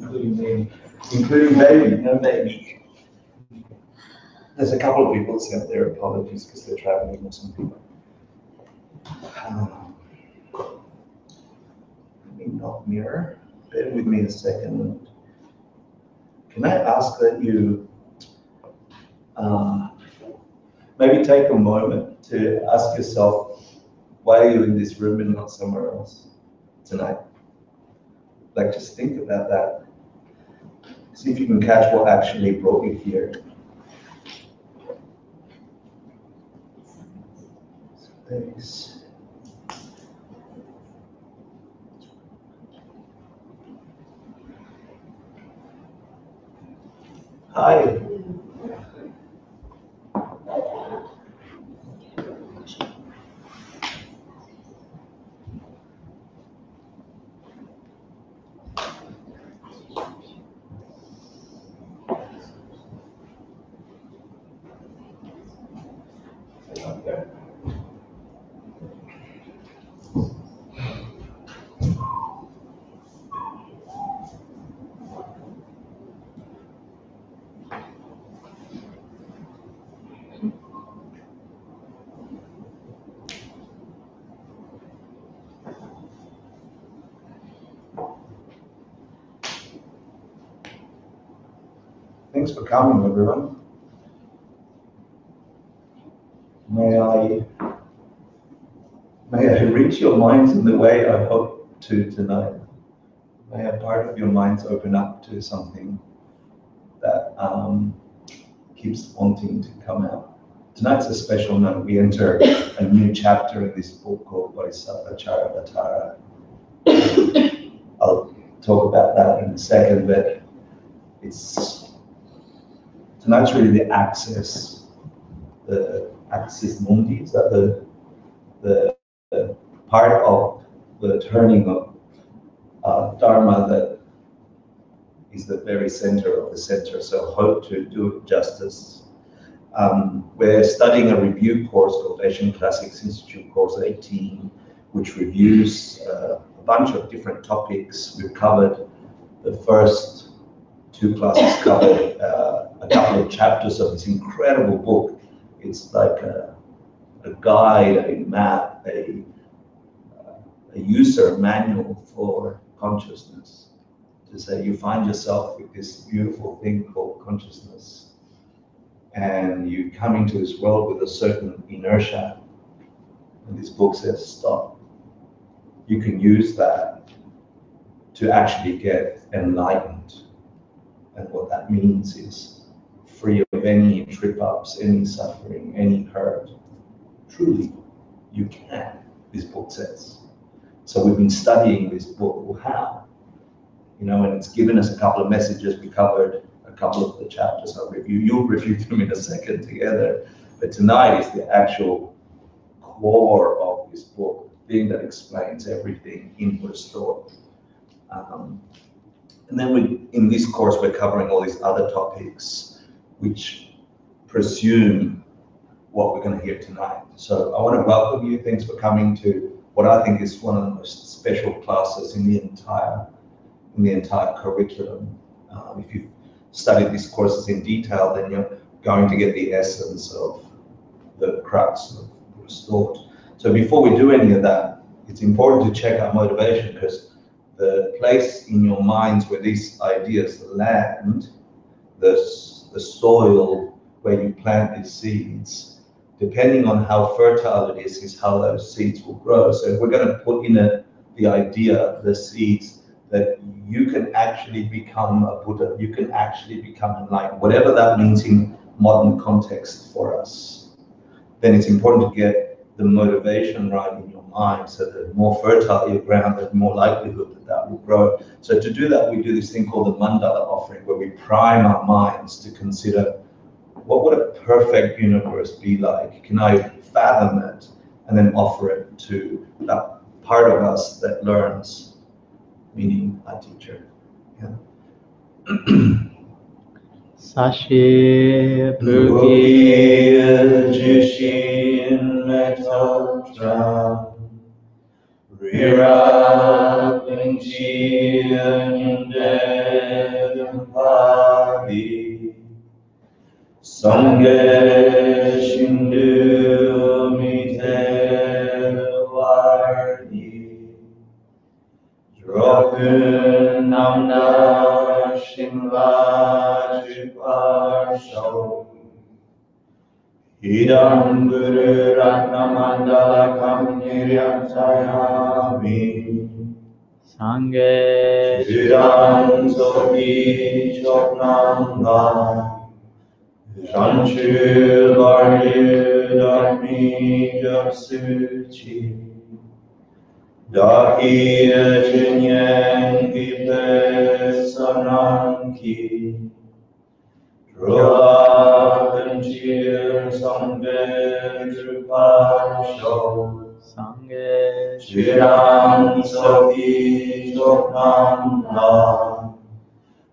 including me, including baby, no baby. There's a couple of people that sent their apologies because they're traveling or something. Let me not mirror. Bear with me a second. Can I ask that you maybe take a moment to ask yourself, why are you in this room and not somewhere else tonight? Like, just think about that. See if you can catch what actually brought you here. Space. Hi. Thanks for coming, everyone. May I reach your minds in the way I hope to tonight. May a part of your minds open up to something that keeps wanting to come out. Tonight's a special night. We enter a new chapter in this book called Bodhisattva Charyavatara. I'll talk about that in a second, but tonight's really the axis mundi. Is that the part of the turning of Dharma that is the very center of the center, so hope to do it justice. We're studying a review course called Asian Classics Institute Course 18, which reviews a bunch of different topics. We've covered the first two classes, covered a couple of chapters of this incredible book. It's like a guide, a map, a user manual for consciousness. To say you find yourself with this beautiful thing called consciousness, and you come into this world with a certain inertia, and this book says stop. You can use that to actually get enlightened, and what that means is free of any trip-ups, any suffering, any hurt. Truly, you can, this book says. So we've been studying this book. Well, how? You know, and it's given us a couple of messages. We covered a couple of the chapters I'll review. You'll review them in a second together. But tonight is the actual core of this book, the thing that explains everything inward thought. And then in this course, we're covering all these other topics which presume what we're going to hear tonight. So I want to welcome you. Thanks for coming to what I think is one of the most special classes in the entire curriculum. If you've studied these courses in detail, then you're going to get the essence of the crux of Buddhist thought. So before we do any of that, it's important to check our motivation, because the place in your minds where these ideas land, the soil where you plant these seeds, depending on how fertile it is how those seeds will grow. So if we're going to put in the idea, the seeds, that you can actually become a Buddha, you can actually become enlightened, whatever that means in modern context for us, then it's important to get the motivation right in your mind, so that the more fertile your ground, the more likelihood that will grow. So to do that, we do this thing called the mandala offering, where we prime our minds to consider, what would a perfect universe be like? Can I fathom it? And then offer it to that part of us that learns, meaning a teacher. Yeah. Sashi Pruki Jushin Metotra Rira Sangye Shindu Mite Vardi Drokun Namda Shinla Jiparsho Idam Guru Ratnamandala Kamniryam Sayami Sangye Shridam Soki Choknanga Shanchu Vardu Dharmi Japsuchi Daki Chinyen Gipe Sananki Drula Benchir Sangye Drupasho Sangye Shridam Soki Choknam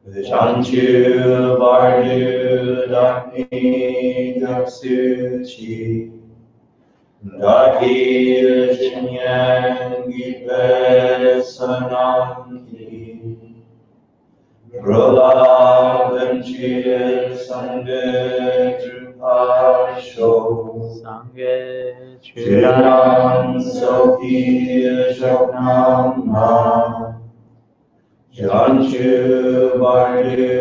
Shanchu Vardu Dharmi Japsuchi Daki Chinyen Gipe Sananki Drula Benchir Sangye Drupasho Sangye Shridam Soki Choknam Shanchu Vardu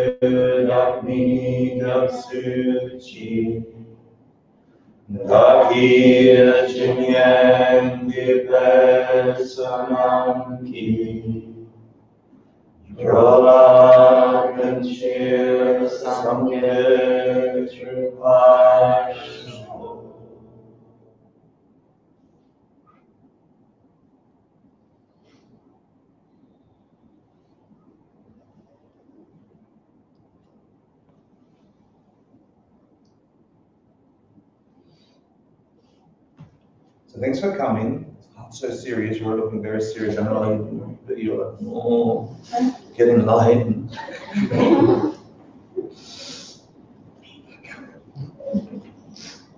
Dharmi Japsuchi Daki Chinyen Gipe Sananki Drula Benchir Sangye Drupasho. So thanks for coming. It's not so serious. You're looking very serious. I know that you're like, oh, getting light.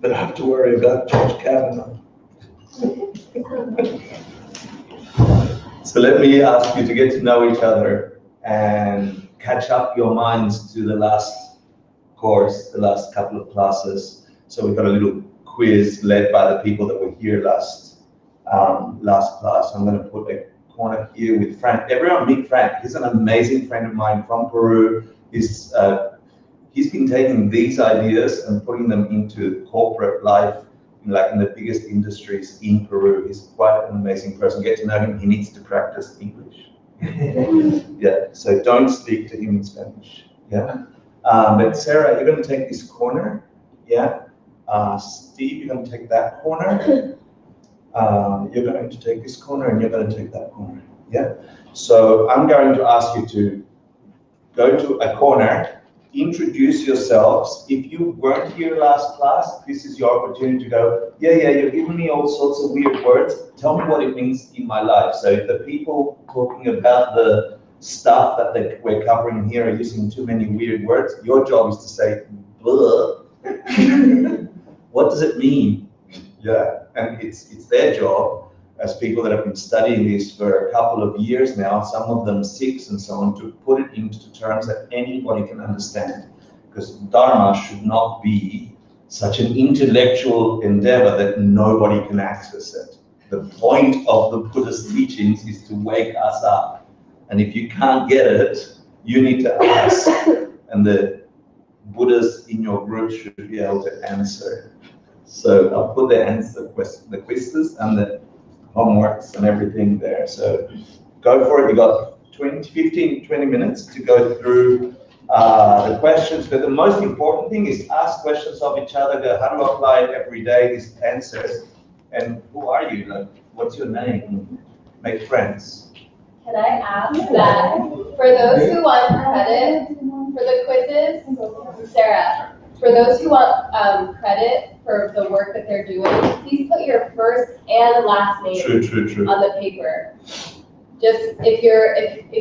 But I have to worry about George Kavanaugh. So let me ask you to get to know each other and catch up your minds to the last course, the last couple of classes. So we've got a little quiz led by the people that were here last class. I'm going to put a corner here with Frank. Everyone meet Frank. He's an amazing friend of mine from Peru. He's been taking these ideas and putting them into corporate life, like in the biggest industries in Peru. He's quite an amazing person. Get to know him. He needs to practice English. Yeah, so don't speak to him in Spanish. Yeah, but Sarah, you're going to take this corner. Yeah, Steve, you're going to take that corner. You're going to take this corner, and you're going to take that corner. Yeah. So I'm going to ask you to go to a corner, introduce yourselves. If you weren't here last class, this is your opportunity to go, yeah, you're giving me all sorts of weird words. Tell me what it means in my life. So if the people talking about the stuff that we're covering here are using too many weird words, your job is to say, blah. What does it mean? Yeah, and it's their job as people that have been studying this for a couple of years now, some of them 6 and so on, to put it into terms that anybody can understand. Because Dharma should not be such an intellectual endeavor that nobody can access it. The point of the Buddha's teachings is to wake us up. And if you can't get it, you need to ask. And the Buddhas in your group should be able to answer. So I'll put the quizzes and the homeworks and everything there. So go for it. You got 15, 20 minutes to go through the questions. But the most important thing is ask questions of each other. Go, how do I apply it every day? These answers. And who are you? Like, what's your name? Make friends. Can I ask that for those who want credit for the quizzes, Sarah, for those who want credit for the work that they're doing, please put your first and last name on the paper. Just if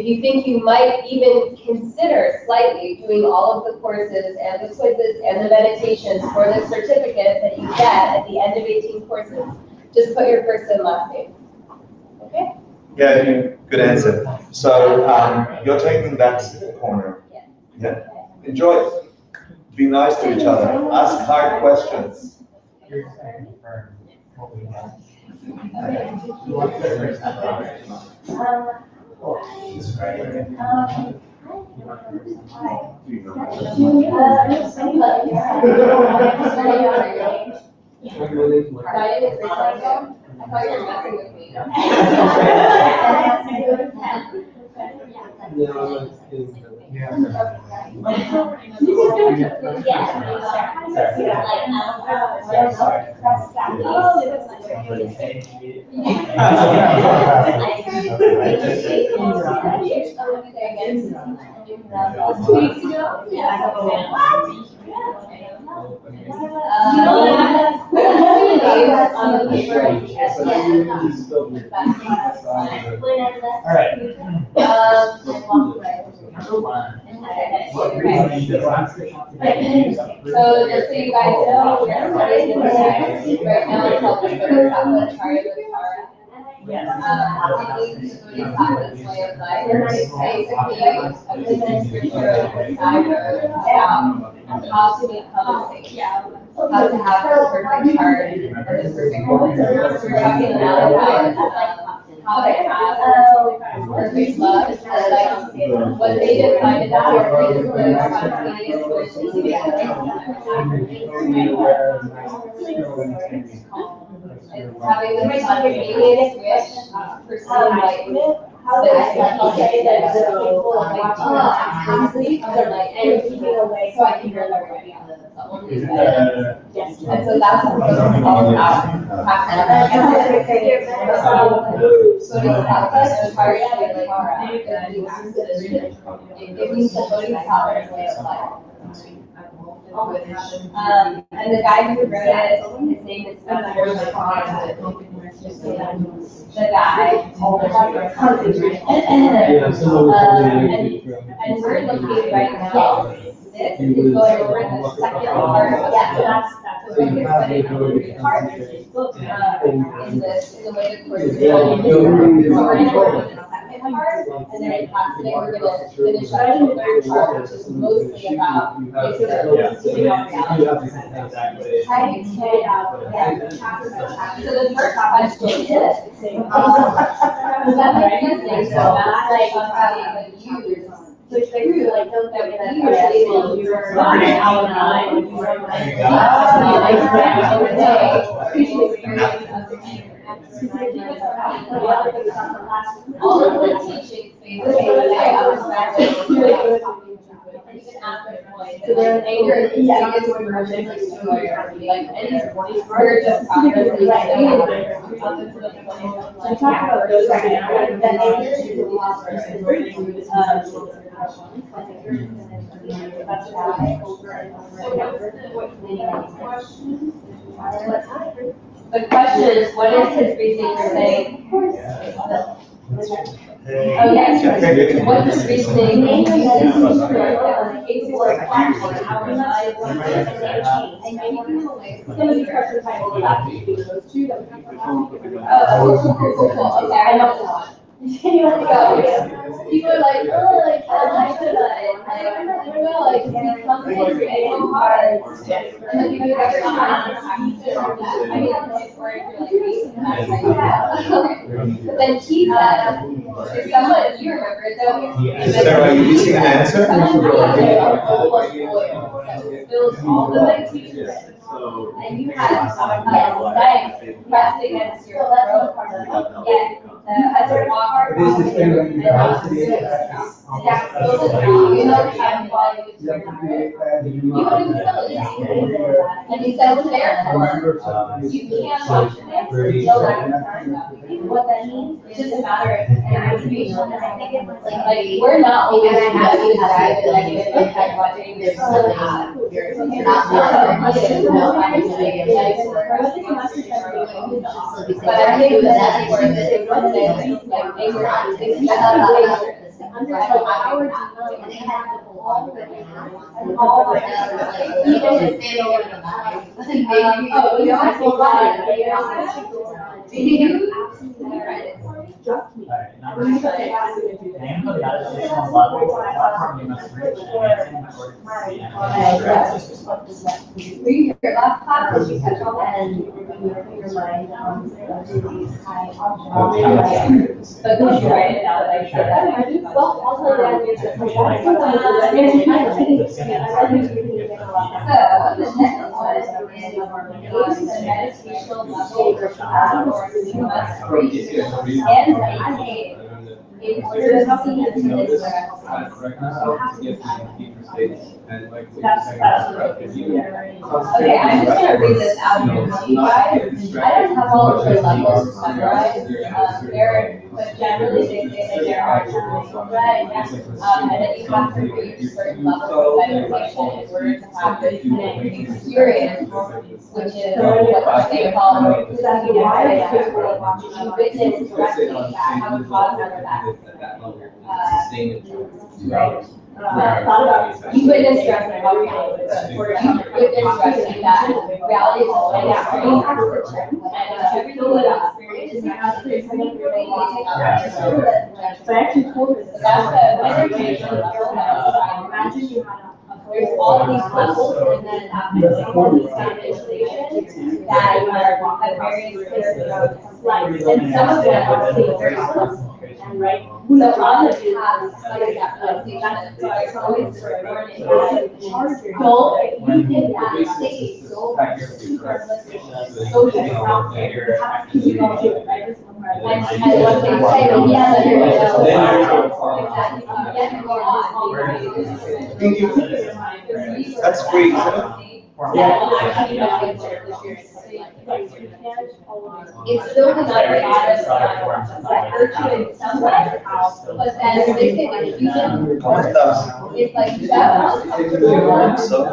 you think you might even consider slightly doing all of the courses and the quizzes and the meditations for the certificate that you get at the end of 18 courses, just put your first and last name. Okay? Yeah, good answer. So you're taking that corner. Yeah. Enjoy it. Be nice to each other. Ask hard questions. I thought you were messing with me. So just so you guys know, we're studying the text right now called the Bodhisattva Charyavatara. Taking the Bodhisattva's way of life. It's basically a business scripture of the Sangha about how to become a saint, how to have the perfect heart and the perfect life. We're talking about how to have perfect love, and like what they defined as perfect is the spontaneous wish to be having the spontaneous wish to pursue enlightenment. How did I say that? So I can hear everybody on the phone. And so that's what it's all about. It means the Bodhisattva's way of life. And the guy who wrote it, his name is Hector Marcel. The guy. And we're looking right now. This is going over the second part of that. So we can study the part in the way the course is going. So we're going to go over the second part, and then in class today we're going to finish up the third part, which is mostly about basic So the first question is, that makes you think so that's like having a use. Which they do, like, don't that we usually will do our outline. All of the teachings basically, I was even after the point, so their anger is the biggest version of story, like any we're just talking about those right now, that anger is the lost person. The question is, what is his reasoning for saying? Oh yes, what's his reasoning? Cool. Okay, I know one. People are like, oh, like, how much should I? I don't know, like, it's become so hard. And then you have to I mean, I'm like, where you're like, but then he said, if someone, if you remember it though, Sarah, are you using an answer? Spills all the medication. And you had legs pressed against your throat. Yeah. As your walker, you know, and he said, therefore, you can't watch it. What that means is just a matter of information. And I think it's like we're not always happy to like watching this really hot. You're not but I think that's where like they were under our and they had all the even if they don't Do you credit for me? Were you here last class? Did you catch all that? And your mind on these high objects. So did you write it out like that? Well, also that is the next one is the meditational level or you must reach and maintain in order to see into this direction. Okay, I'm just gonna read this out here to you guys. I don't have all of the levels memorized, but generally they say that there are and that you have to reach certain levels of meditation in order to have this experience, which is what they call you witness directly how to cause another that. You witness directly how witness directly that reality is always extreme, and every little experience is actually related. So I actually told her So that's the meditation level that I imagine you had. There's all these levels, and then all these foundations that are at various places, and some of them are very close. And right, so on the path, like that meditation, so I always learn it. So you did that stage so and what they say, yeah, that you're That's great. It's still not very honest, like virtue in some way, but then they say like you can, it's like that. So I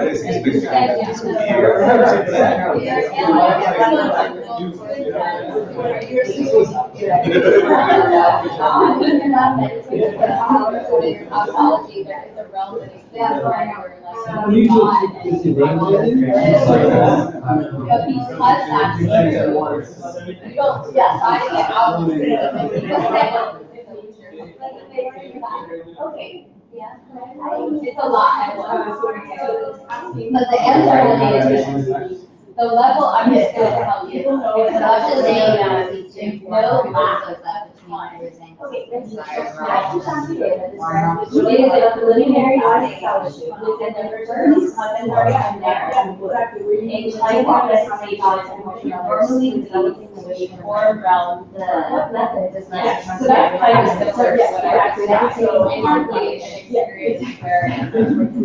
was expecting this to be But because that's you don't, yes, I get out of okay, yeah, it's a lot. But the answer is the level I'm just going to tell you. It's not just saying no lack of that. Okay, it is a preliminary fellowship within the first contemporary and there. In China, normally developing the form realm, the method is like, so that's kind of similar to what I was saying. So inwardly experience where,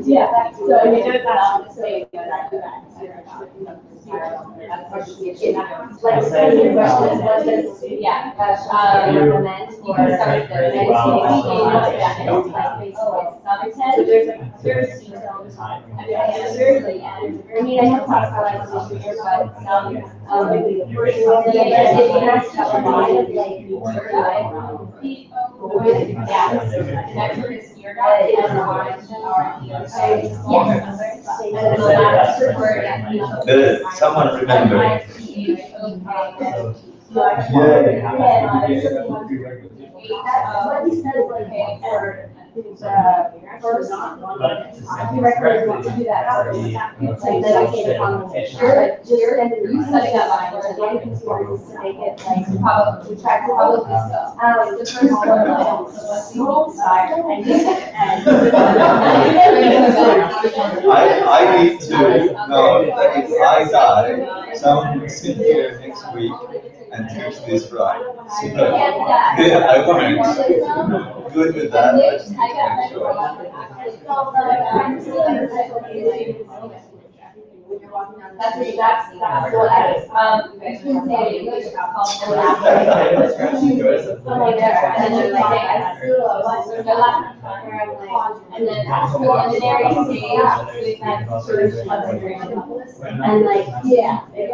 yeah, so you don't have to say exactly that. Like, yeah, recommend for meditation. So there's details. I mean, I have talked about it here, but someone remember. What you said is like, first, I recommend to do that. It's like dedicated on the You setting up my to make it like probably so. the first one I need to know that if I die, someone will sit here next week and teach this right. So, yeah, I want good with that. I just need to make sure. That's what I can say English and then after the preliminary stage, and like,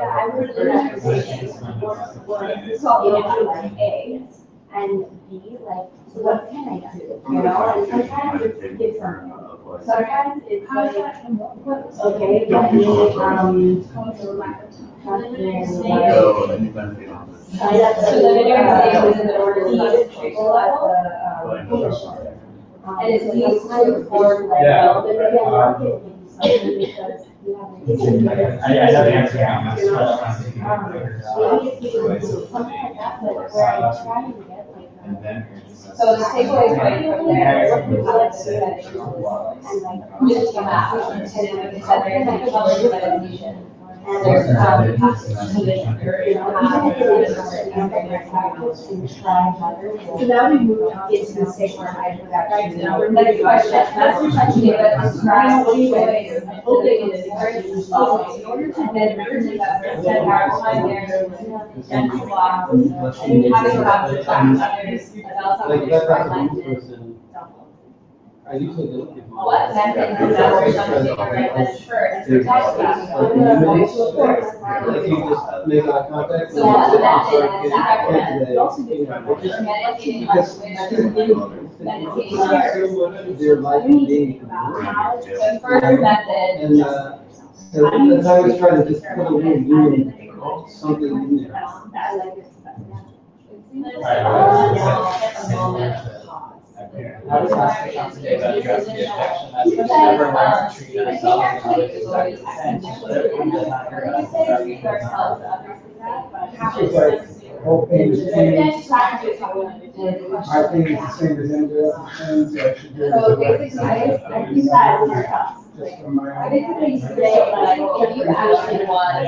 I would do that like A and B, like, so what can I do? You know, and sometimes it's sometimes it's like, okay, let me, And it's used to form like relevant I know the answer now. So the takeaway point from there is just come out and then it's other meditation. And there's So now we move on into the state where I do that. Right now, we're next question. That's your question, but describe which way is opening is in order to then really spend our time there, and to walk, and having about to talk to others about something that's like I usually don't. what method is that for something to write this first? We're talking about. If you just make eye contact. So what's the method and that today, you also you know, just meditating because on meditating first. so much of their life being. The first method. And, so that's how I was trying to just put a little human, something in there. I was asking yesterday about addressing the objection that we never learn to treat ourselves and others exactly the same. But everyone does not hear us. It's like, whole thing is changed. I think it's the same as anybody else's thing, so I should do So it. basically, I use that as your house. Just from my I own. basically say, like, if you actually want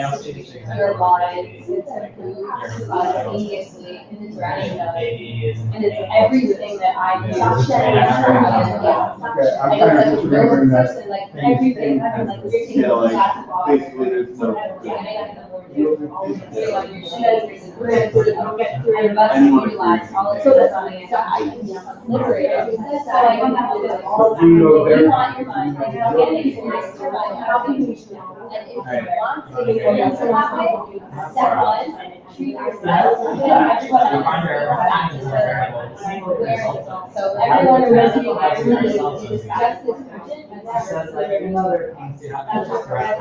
your mind to improve spontaneously and it's everything that I do. Okay, I'm And trying to it's like remember a that. person, like everything, I mean, like you're taking a basketball. Basically, there's no. I must utilize all of those things so I can liberate it. So I don't have to do all of that. You want your mind, like, get into your mind, how can you? And if you want to experience it that way, step one, treat yourself. So everyone remember the irony is just as urgent as Says like another thing to have to express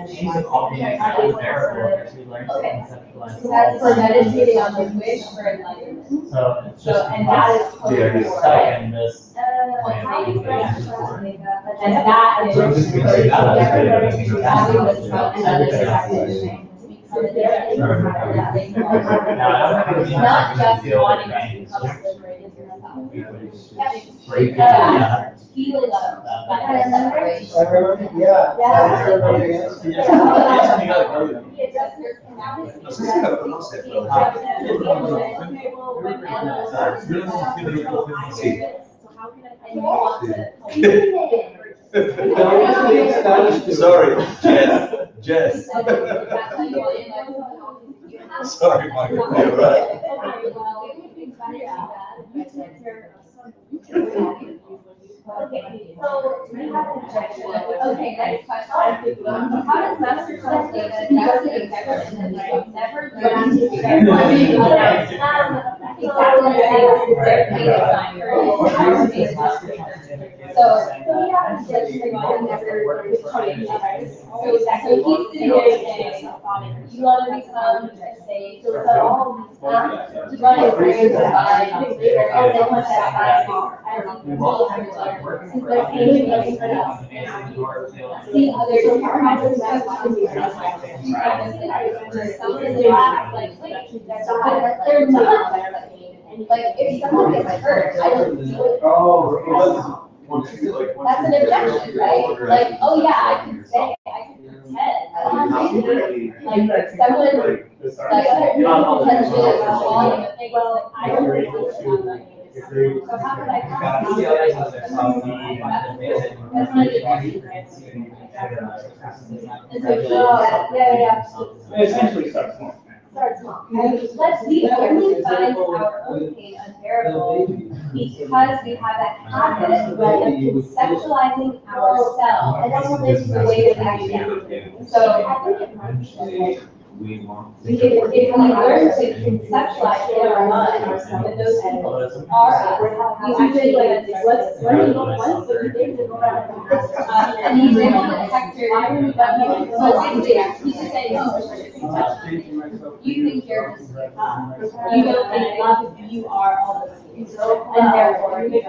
things all being therefore as we learn to conceptualize. so that's for meditating on the wish for enlightenment. So it's So, just and that is we're for stuck in this. and that is having this understanding. Not just wanting to become liberated yourself. Feel love. I remember, yeah. I remember the answer. No sé si lo conoce, pero sí. Sorry, Jess. Sorry, Michael, you're right. Okay, so we have an objection. Okay, next question. How does master trust data directly affect the never learned to share money? Exactly the same as their data sign. So we have an objection about never recording, right? So he's sitting there saying, you want to become a sage, so all these you want to bring the body, and then once that body, see others they're not like if someone gets hurt, I don't feel it. Oh, That's an objection, right? Like, oh yeah, I can say, I can pretend. Like someone, like, potentially like falling a thing, well, I don't really feel it on my. So how could I possibly? That's not an objection, right? And so, yeah. Essentially starts small. Start small. We only find our own pain unbearable because we have that habit of conceptualizing ourselves the way that we actually. So I think it might be We can, if we learn to conceptualize in our mind that those people are, we usually like, let's what you think is going on. And he's able to Hector, he's just saying, you think you're just, you don't think love, you are all those things. And therefore, you make a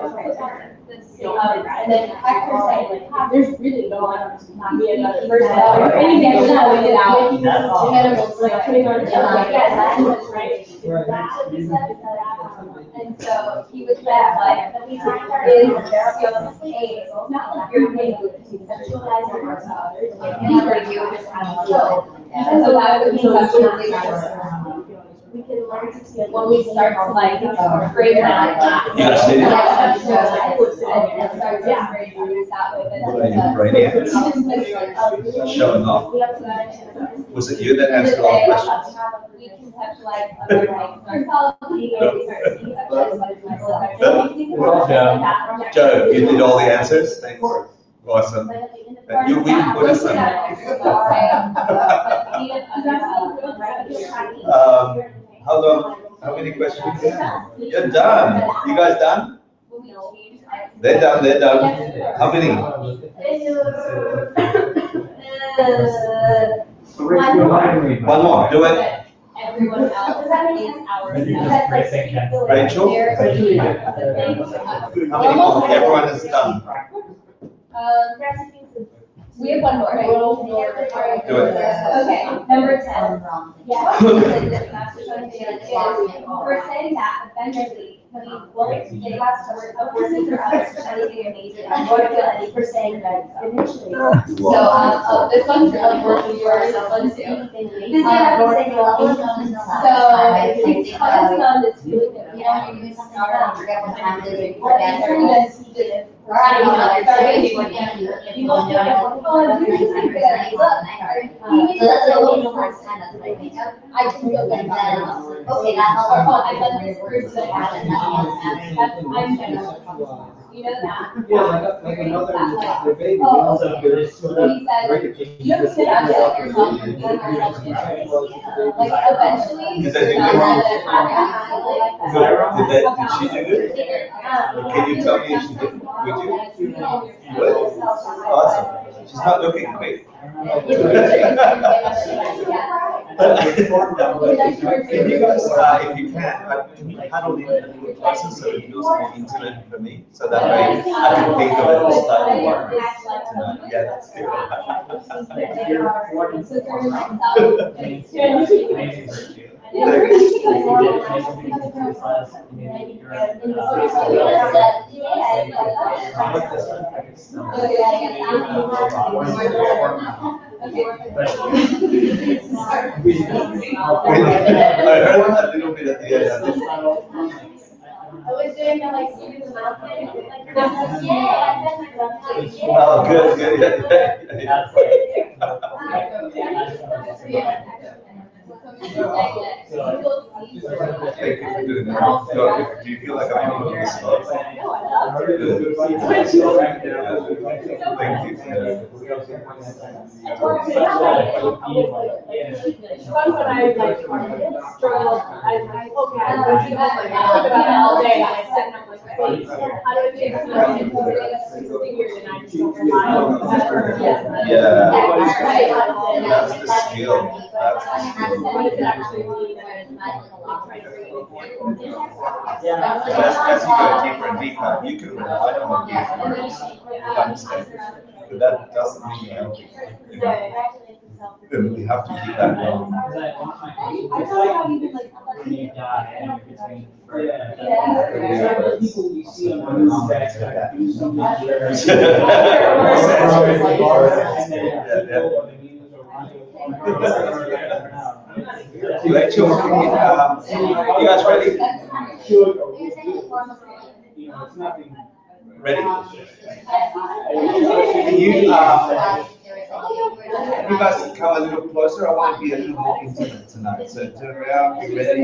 and then Hector saying, like, there's really no one to be another person. Or anything without animals, like putting on the right. And so he was that, like, is not like you're able to conceptualize others, or you just have to. And so that would be we can learn to see when we start to like break down and start to break things that way. Showing off. Was it you that answered all the questions? We conceptualize other Joe, you did all the answers? Thanks. Awesome. You we Buddhism. How long? How many questions? You're done. You guys done? They're done. They're done. How many? One more. Do it. Everyone else is ours. Rachel? How many more? Everyone is done. We have one more, right? Do it. Okay, number 10. Yeah. We're saying that eventually, well, it has to work out for others for anything amazing. I'm going to feel for saying that eventually. So, this one's working for this one too. So, it's focusing on this feeling that we don't even start. I can feel good about it. Okay, that's all. I've done this first. You know that? Yeah, like another baby. Oh, okay. He said, you don't sit out there yourself and like eventually. Is that good? Did she do it? Can you tell me if she did? Would you? Good. Awesome. She's not looking great. Can you guys, if you can paddle in a little closer so it feels more intimate for me, so that way I can think of it as style work tonight. Yeah, that's good. I heard a little bit at the end. I was doing the like student mouth thing, like Oh, good. Thank you for doing that. Do you feel like I'm on the spot? Thank you. When I like struggle, I'm like, okay, I'm going to talk about it all day. I sit and I'm like, wait, how do I take this figures and I just don't remind myself? Yeah. That's the skill. What does it actually mean? As you go deeper and deeper, you can rely on it. Understand. But that doesn't mean you know. We have to keep that going. I don't know how you could like. You die and you're between. People you see on the stack do something. Rachel, you guys ready? Ready? Can you guys come a little closer? I want to be a little more intimate tonight. So turn around, be ready.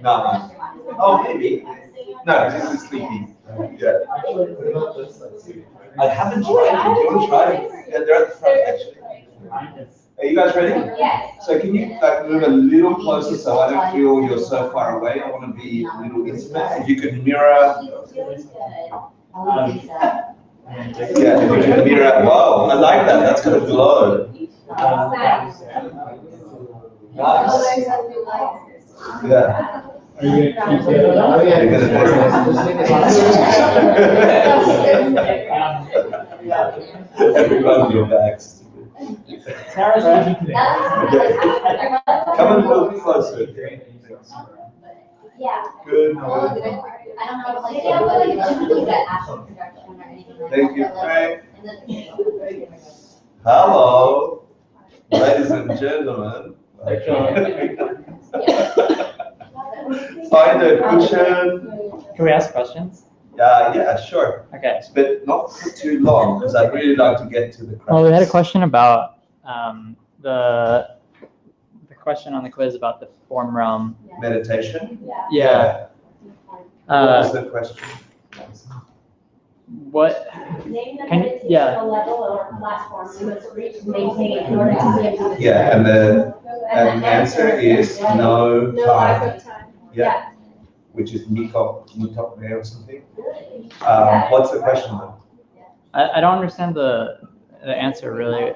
No. Oh, maybe. No, this is sleepy. Yeah. I haven't tried it. Do you want to try it? Yeah, they're at the front actually. Are you guys ready? Yes. So can you like move a little closer so I don't feel you're so far away? I want to be a little intimate. If you could mirror. Yeah, if you could mirror. Wow, I like that. That's gonna glow. Nice. Yeah. Are you gonna keep You're gonna everyone your backs. Sarah's busy today. Come a little bit closer. Yeah. Good. I don't know, like, yeah, well, you don't do that actual production or anything like that. Thank you, but, Frank. like, Hello, ladies and gentlemen. Find a cushion. Can we ask questions? Yeah, sure. Okay. But not for too long, because I'd really like to get to the questions. Well, we had a question about the question on the quiz about the form realm. Meditation? Yeah. What was the question? What? Can you, yeah. Yeah, and the answer is no time. Yeah. Which is Mikok or something. What's the question though? I don't understand the answer really.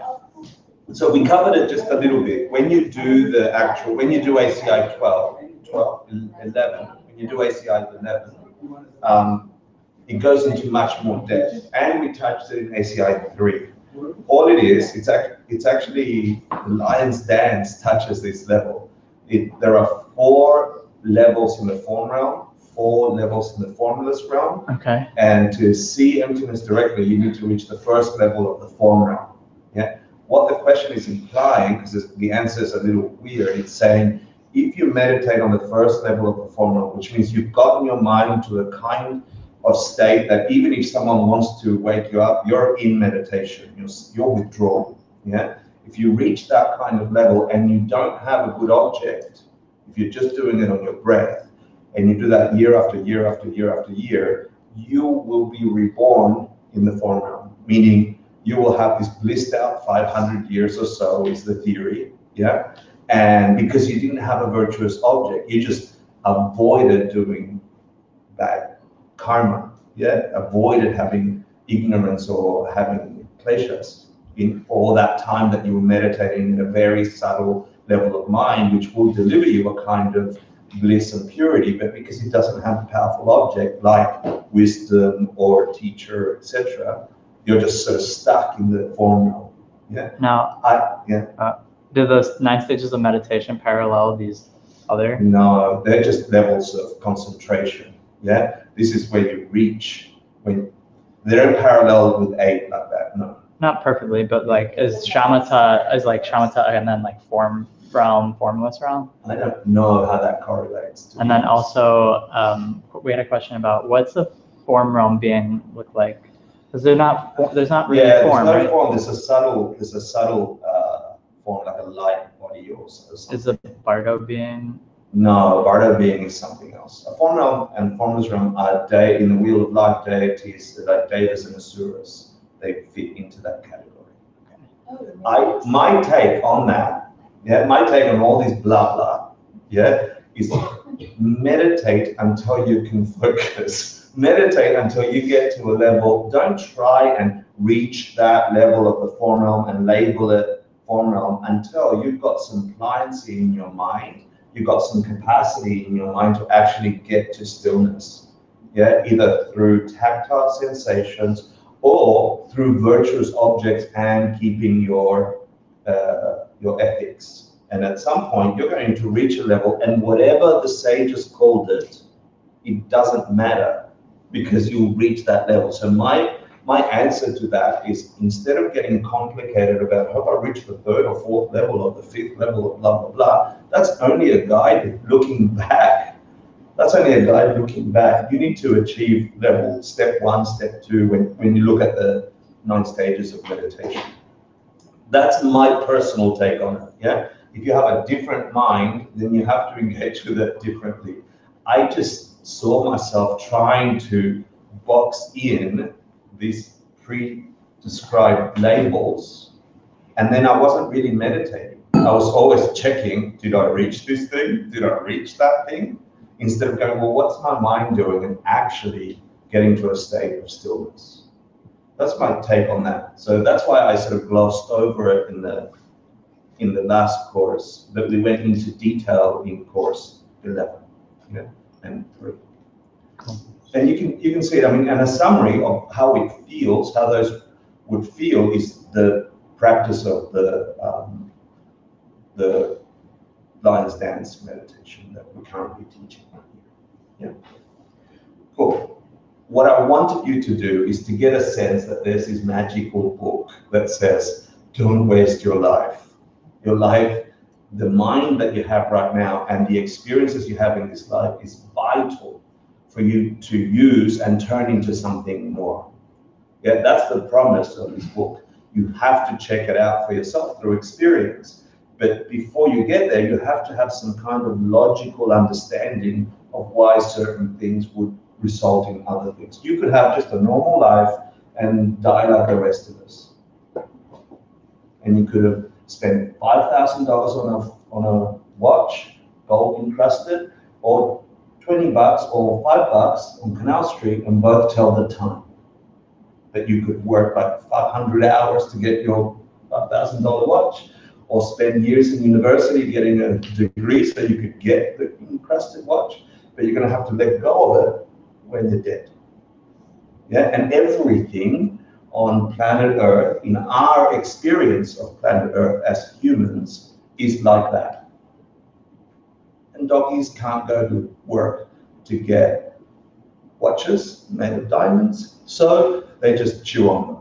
So we covered it just a little bit. When you do when you do ACI 11, when you do ACI 11, it goes into much more depth. And we touched it in ACI 3. All it is, it's actually, the lion's dance touches this level. There are 4 levels in the form realm, 4 levels in the formless realm. Okay. And to see emptiness directly, you need to reach the first level of the form realm. Yeah. What the question is implying, because the answer is a little weird, it's saying if you meditate on the first level of the form realm, which means you've gotten your mind to a kind of state that even if someone wants to wake you up, you're in meditation, you're withdrawn. Yeah. If you reach that kind of level and you don't have a good object, if you're just doing it on your breath, and you do that year after year after year after year, you will be reborn in the form realm, meaning you will have this blissed out 500 years or so is the theory, yeah? And because you didn't have a virtuous object, you just avoided doing bad karma, yeah? Avoided having ignorance or having pleasures in all that time that you were meditating in a very subtle level of mind, which will deliver you a kind of bliss and purity, but because it doesn't have a powerful object like wisdom or teacher, etc., you're just sort of stuck in the form realm. Yeah. Now, do the 9 stages of meditation parallel these other? No, they're just levels of concentration. Yeah. This is where you reach when they don't parallel with 8 like that. No. Not perfectly, but like is shamatha and then like form realm, formless realm? I don't know how that correlates. And then also, we had a question about what's the form realm being look like? Because there's not really form, there's no right? form. There's a subtle form, like a light body or something. Is the Bardo being? No, Bardo being is something else. A form realm and formless realm are in the Wheel of Life deities, like Devas and Asuras. They fit into that category. Okay. My take on that, my take on all this blah blah, is meditate until you can focus. Meditate until you get to a level. Don't try and reach that level of the form realm and label it form realm until you've got some pliancy in your mind. You've got some capacity in your mind to actually get to stillness. Yeah, either through tactile sensations or through virtuous objects and keeping your ethics. And at some point, you're going to reach a level, and whatever the sages called it, it doesn't matter, because you'll reach that level. So my answer to that is, instead of getting complicated about how I reach the 3rd or 4th level or the 5th level of blah, blah, blah, that's only a guide looking back. That's only a guide looking back. You need to achieve level step 1, step 2 when you look at the 9 stages of meditation. That's my personal take on it, yeah? If you have a different mind, then you have to engage with it differently. I just saw myself trying to box in these pre-described labels And then I wasn't really meditating. I was always checking, did I reach this thing? Did I reach that thing? Instead of going, well, what's my mind doing? And actually getting to a state of stillness. That's my take on that. So that's why I sort of glossed over it in the last course, but we went into detail in course 11, and 3. And you can see it. I mean, and a summary of how it feels, how those would feel, is the practice of the lion's dance meditation that we're currently teaching here. Yeah. Cool. What I wanted you to do is to get a sense that there's this magical book that says, don't waste your life. Your life, the mind that you have right now and the experiences you have in this life is vital for you to use and turn into something more. Yeah, that's the promise of this book. You have to check it out for yourself through experience. But before you get there, you have to have some kind of logical understanding of why certain things would result in other things. You could have just a normal life and die like the rest of us. And you could have spent $5,000 on a watch, gold encrusted, or $20 or $5 on Canal Street, and both tell the time. That you could work like 500 hours to get your $5,000 watch, or spend years in university getting a degree so you could get the encrusted watch, but you're going to have to let go of it when you're dead. Yeah, and everything on planet Earth, in our experience of planet Earth as humans, is like that. And doggies can't go to work to get watches made of diamonds, so they just chew on them.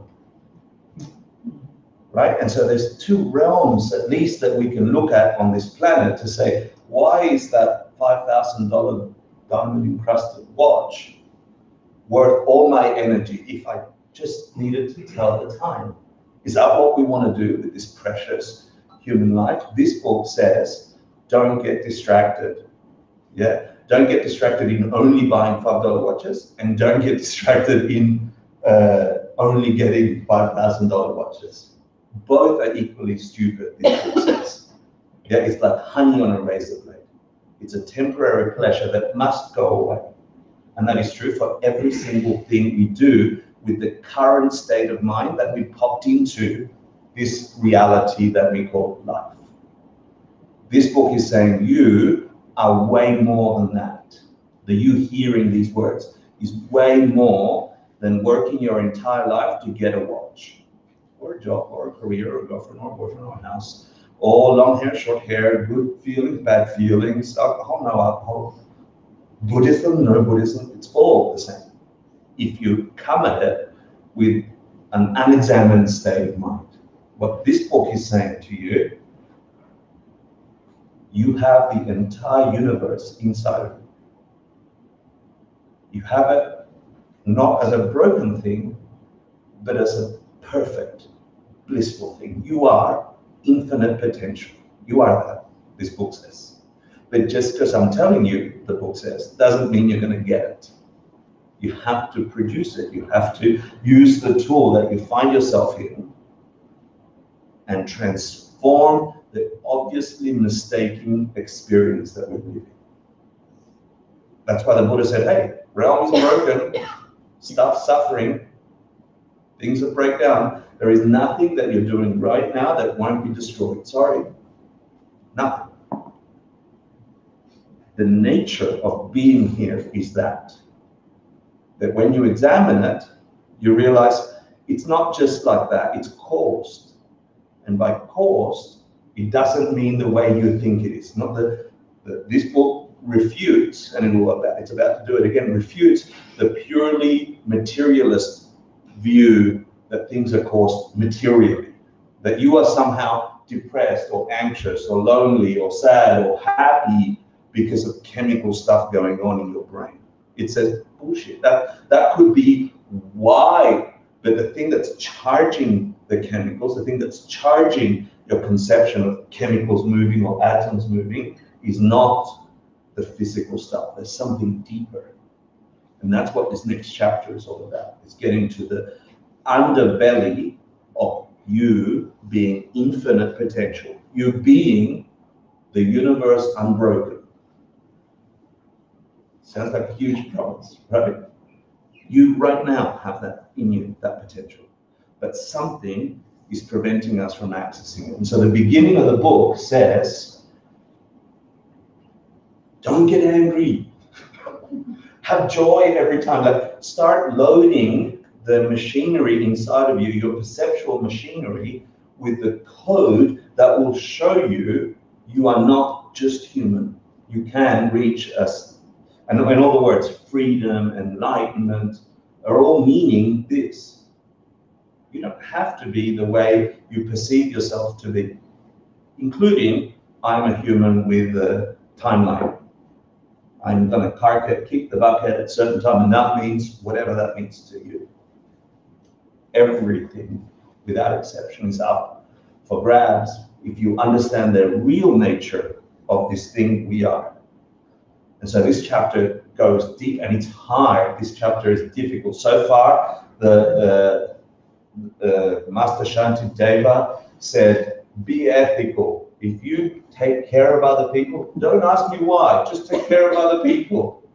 Right? And so there's two realms, at least, that we can look at on this planet to say, why is that $5,000 diamond encrusted watch worth all my energy if I just needed to tell the time? Is that what we want to do with this precious human life? This book says, don't get distracted. Yeah, don't get distracted in only buying $5 watches, and don't get distracted in only getting $5,000 watches. Both are equally stupid, this book says. Yeah, it's like honey on a razor blade. It's a temporary pleasure that must go away. And that is true for every single thing we do with the current state of mind that we popped into this reality that we call life. This book is saying you are way more than that. The you hearing these words is way more than working your entire life to get a watch, or a job, or a career, or a girlfriend, or a boyfriend, or a house, or long hair, short hair, good feelings, bad feelings, alcohol, no alcohol, Buddhism, no Buddhism, it's all the same. If you come at it with an unexamined state of mind. What this book is saying to you, you have the entire universe inside of you. You have it not as a broken thing, but as a perfect, blissful thing. You are infinite potential. You are that, this book says. But just because I'm telling you, the book says, doesn't mean you're going to get it. You have to produce it. You have to use the tool that you find yourself in and transform the obviously mistaken experience that we're living. That's why the Buddha said, hey, realm is broken, stuff suffering, things that break down. There is nothing that you're doing right now that won't be destroyed. Sorry, nothing. The nature of being here is that when you examine it, you realize it's not just like that, it's caused. And by caused, it doesn't mean the way you think it is. Not this book refutes, and it's about to do it again, refutes the purely materialist view that things are caused materially. That you are somehow depressed or anxious or lonely or sad or happy because of chemical stuff going on in your brain. It says bullshit. That could be why, but the thing that's charging the chemicals, the thing that's charging your conception of chemicals moving or atoms moving is not the physical stuff. There's something deeper. And that's what this next chapter is all about. It's getting to the underbelly of you being infinite potential, you being the universe unbroken. Sounds like a huge promise, right? You right now have that in you, that potential. But something is preventing us from accessing it. And so the beginning of the book says, don't get angry. Have joy every time. Like, start loading the machinery inside of you, your perceptual machinery, with the code that will show you you are not just human. You can reach us. And in other words, freedom, enlightenment are all meaning this. You don't have to be the way you perceive yourself to be, including I'm a human with a timeline. I'm going to kick the bucket at a certain time, and that means whatever that means to you. Everything, without exception, is up for grabs if you understand the real nature of this thing we are. And so this chapter goes deep, and it's hard. This chapter is difficult. So far, the Master Shanti Deva said, be ethical. If you take care of other people, don't ask me why, just take care of other people.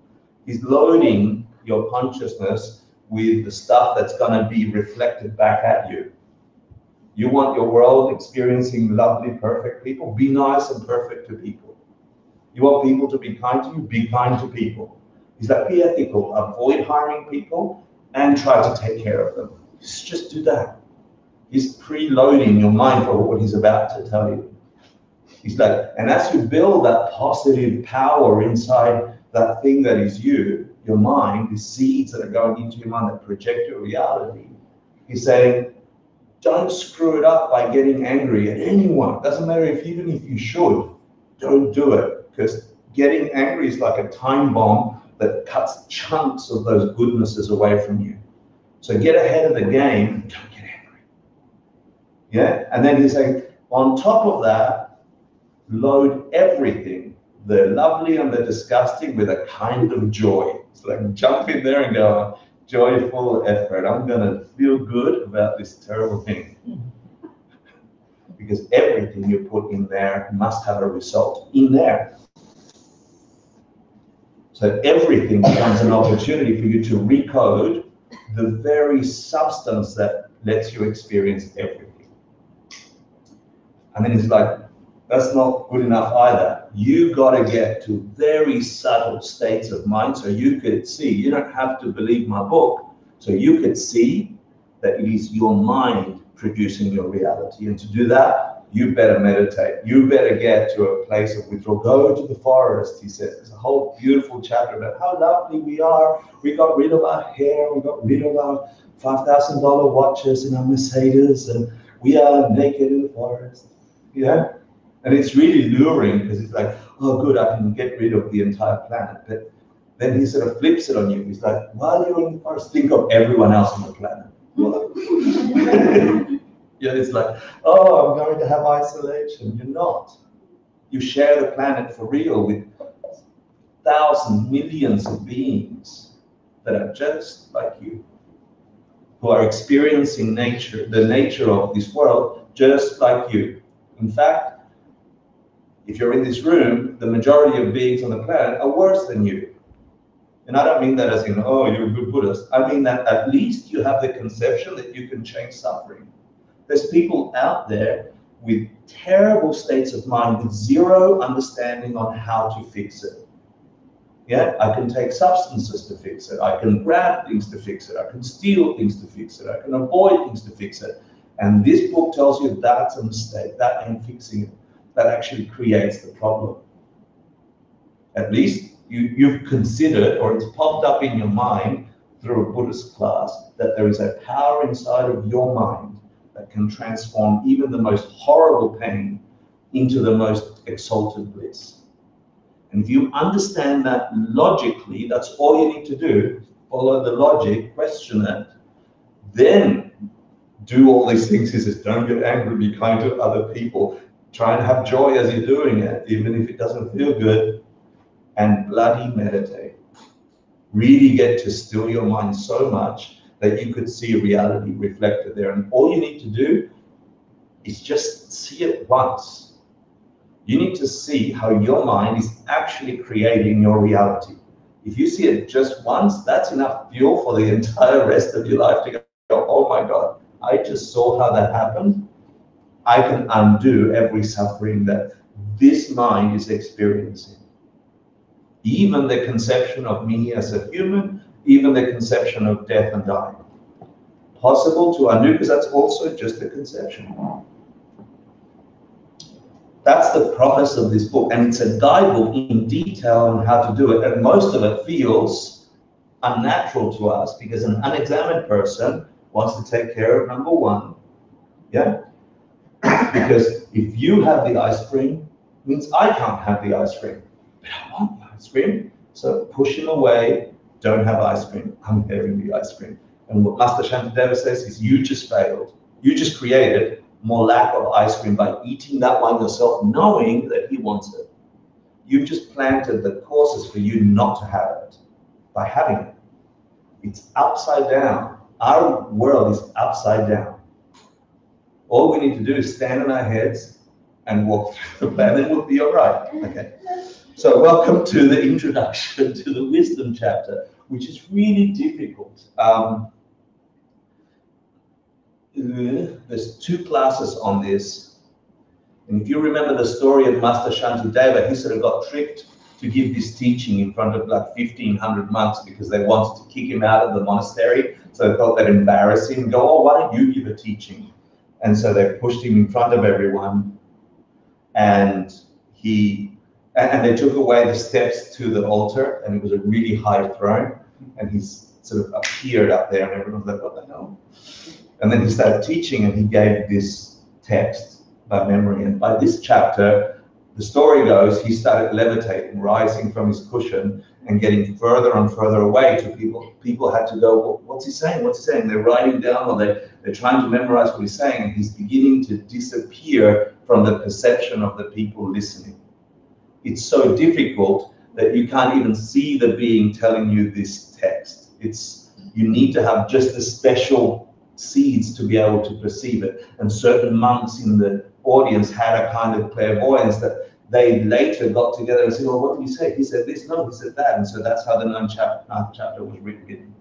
He's loading your consciousness with the stuff that's going to be reflected back at you. You want your world experiencing lovely, perfect people? Be nice and perfect to people. You want people to be kind to you? Be kind to people. He's like, be ethical. Avoid harming people and try to take care of them. Just do that. He's preloading your mind for what he's about to tell you. He's like, and as you build that positive power inside that thing that is you, your mind, the seeds that are going into your mind that project your reality, he's saying, don't screw it up by getting angry at anyone. Doesn't matter even if you should, don't do it. Because getting angry is like a time bomb that cuts chunks of those goodnesses away from you. So get ahead of the game, don't get angry. Yeah? And then he's saying, on top of that, load everything, the lovely and the disgusting, with a kind of joy. It's like jump in there and go, joyful effort. I'm going to feel good about this terrible thing. Because everything you put in there must have a result in there. So everything becomes an opportunity for you to recode the very substance that lets you experience everything. And then it's like, that's not good enough either. You got to get to very subtle states of mind so you could see. You don't have to believe my book. So you could see that it is your mind producing your reality. And to do that, you better meditate. You better get to a place of withdrawal. Go to the forest, he says. There's a whole beautiful chapter about how lovely we are. We got rid of our hair. We got rid of our $5,000 watches and our Mercedes. And we are naked in the forest. Yeah? And it's really luring because it's like, oh, good, I can get rid of the entire planet. But then he sort of flips it on you. He's like, while you're in the forest, think of everyone else on the planet. Yeah, it's like, oh, I'm going to have isolation. You're not. You share the planet for real with thousands, millions of beings that are just like you, who are experiencing nature, the nature of this world, just like you. In fact, if you're in this room, the majority of beings on the planet are worse than you. And I don't mean that as in, oh, you're a good Buddhist. I mean that at least you have the conception that you can change suffering. There's people out there with terrible states of mind with zero understanding on how to fix it. Yeah, I can take substances to fix it. I can grab things to fix it. I can steal things to fix it. I can avoid things to fix it. And this book tells you that's a mistake. That ain't fixing it. That actually creates the problem. At least you've considered, or it's popped up in your mind through a Buddhist class, that there is a power inside of your mind that can transform even the most horrible pain into the most exalted bliss. And if you understand that logically, that's all you need to do. Follow the logic, question it, then do all these things. He says, don't get angry, be kind to other people. Try and have joy as you're doing it, even if it doesn't feel good, and bloody meditate. Really get to still your mind so much that you could see reality reflected there. And all you need to do is just see it once. You need to see how your mind is actually creating your reality. If you see it just once, that's enough fuel for the entire rest of your life to go, oh my God, I just saw how that happened. I can undo every suffering that this mind is experiencing. Even the conception of me as a human, even the conception of death and dying. Possible to undo because that's also just a conception. That's the promise of this book, and it's a guidebook in detail on how to do it, and most of it feels unnatural to us because an unexamined person wants to take care of number one, yeah? Because if you have the ice cream, it means I can't have the ice cream. But I want the ice cream, so push him away, don't have ice cream, I'm having the ice cream. And what Master Shantideva says is you just failed. You just created more lack of ice cream by eating that one yourself, knowing that he wants it. You've just planted the causes for you not to have it by having it. It's upside down. Our world is upside down. All we need to do is stand on our heads and walk through the planet, and we'll be all right. Okay. So welcome to the introduction to the wisdom chapter, which is really difficult. There's 2 classes on this. And if you remember the story of Master Shantideva, he sort of got tricked to give this teaching in front of like 1,500 monks because they wanted to kick him out of the monastery. So they thought they'd embarrass him and go, oh, why don't you give a teaching? And so they pushed him in front of everyone. And they took away the steps to the altar, and it was a really high throne. And he sort of appeared up there, and everyone was like, what the hell? And then he started teaching, and he gave this text by memory. And by this chapter, the story goes, he started levitating, rising from his cushion and getting further and further away to people. People had to go, well, what's he saying? What's he saying? They're writing down, or they're trying to memorize what he's saying, and he's beginning to disappear from the perception of the people listening. It's so difficult that you can't even see the being telling you this text. You need to have just a special seeds to be able to perceive it. And certain monks in the audience had a kind of clairvoyance that they later got together and said, well, what did he say? He said this, no, he said that. And so that's how the ninth chapter was written,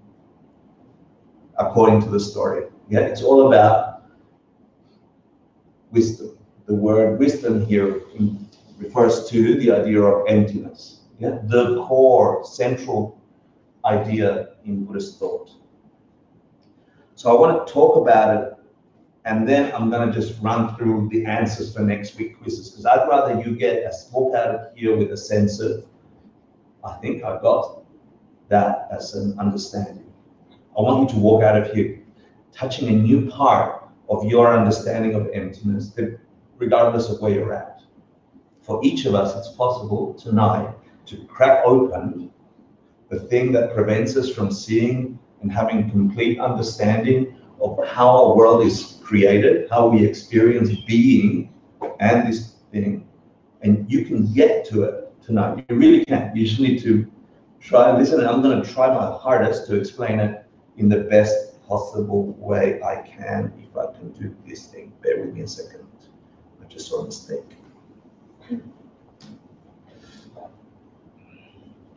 according to the story. Yeah, it's all about wisdom. The word wisdom here refers to the idea of emptiness. Yeah, the core, central idea in Buddhist thought. So I want to talk about it, and then I'm going to just run through the answers for next week quizzes, because I'd rather you walk out of here with a sense of, I think I got that as an understanding. I want you to walk out of here touching a new part of your understanding of emptiness, regardless of where you're at. For each of us, it's possible tonight to crack open the thing that prevents us from seeing and having complete understanding of how our world is created, how we experience being and this thing. And you can get to it tonight. You really can. You just need to try and listen, and I'm going to try my hardest to explain it in the best possible way I can, if I can do this thing. Bear with me a second. I just saw a mistake.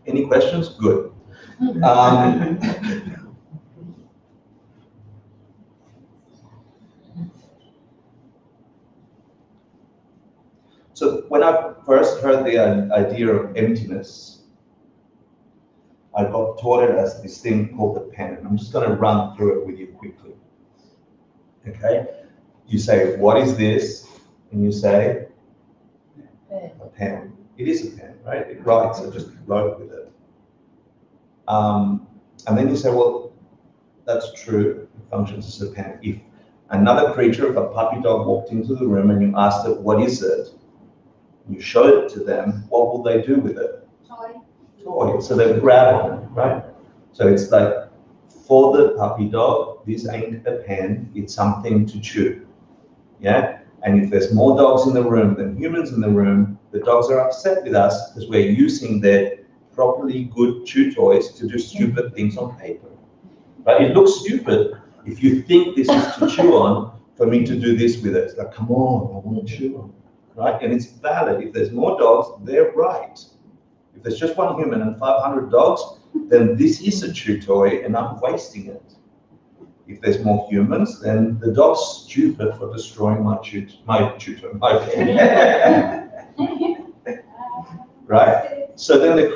Any questions? Good. So when I first heard the idea of emptiness, I got taught it as this thing called the pen. I'm just going to run through it with you quickly. Okay? You say, what is this? And you say, a pen. It is a pen, right? It writes, I just wrote with it. And then you say, well, that's true. It functions as a pen. If another creature, if a puppy dog walked into the room and you asked it, what is it? You showed it to them, what will they do with it? Toy. So they grab on it, right? So it's like, for the puppy dog, this ain't a pen, it's something to chew. Yeah? And if there's more dogs in the room than humans in the room, the dogs are upset with us because we're using their properly good chew toys to do stupid things on paper. But it looks stupid if you think this is to chew on, for me to do this with it. It's like, come on, I want to chew on, right? And it's valid. If there's more dogs, they're right. If there's just one human and 500 dogs, then this is a chew toy and I'm wasting it. If there's more humans, then the dog's stupid for destroying my pen. Right? So then the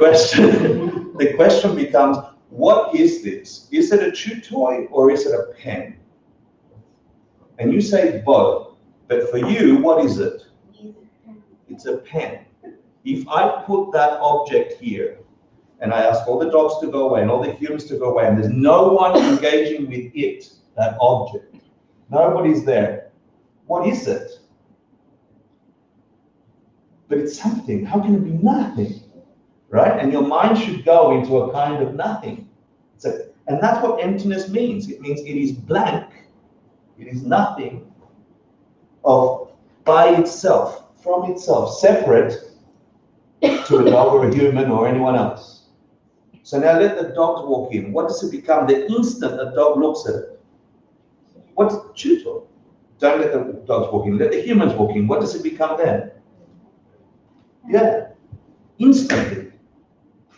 question becomes, what is this? Is it a chew toy or is it a pen? And you say both, but for you, what is it? It's a pen. If I put that object here, and I ask all the dogs to go away and all the humans to go away, and there's no one engaging with it, that object, nobody's there, what is it? But it's something. How can it be nothing? Right? And your mind should go into a kind of nothing. And that's what emptiness means. It means it is blank. It is nothing by itself, from itself, separate to a dog or a human or anyone else. So now let the dogs walk in. What does it become the instant a dog looks at it? What's chew toy? Don't let the dogs walk in. Let the humans walk in. What does it become then? Yeah, instantly.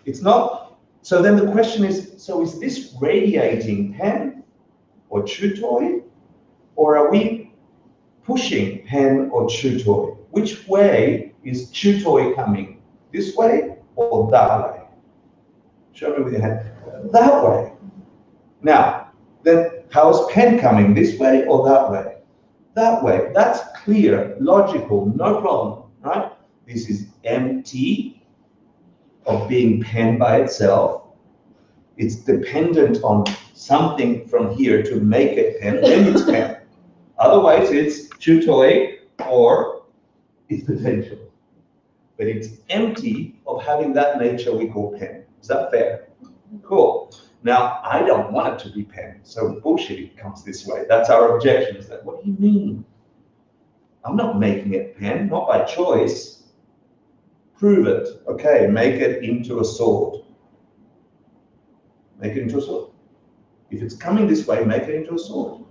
It's not. So then the question is, so is this radiating pen or chew toy? Or are we pushing pen or chew toy? Which way is chew toy coming? This way or that way? Show me with your hand. That way. Now, then how is pen coming? This way or that way? That way. That's clear, logical, no problem, right? This is empty of being pen by itself. It's dependent on something from here to make it pen, then it's pen. Otherwise, it's chew toy or it's potential. But it's empty of having that nature we call pen. Is that fair? Cool. Now, I don't want it to be pen, so bullshit, it comes this way. That's our objection. Is that, what do you mean? I'm not making it pen, not by choice. Prove it. Okay, make it into a sword. Make it into a sword. If it's coming this way, make it into a sword.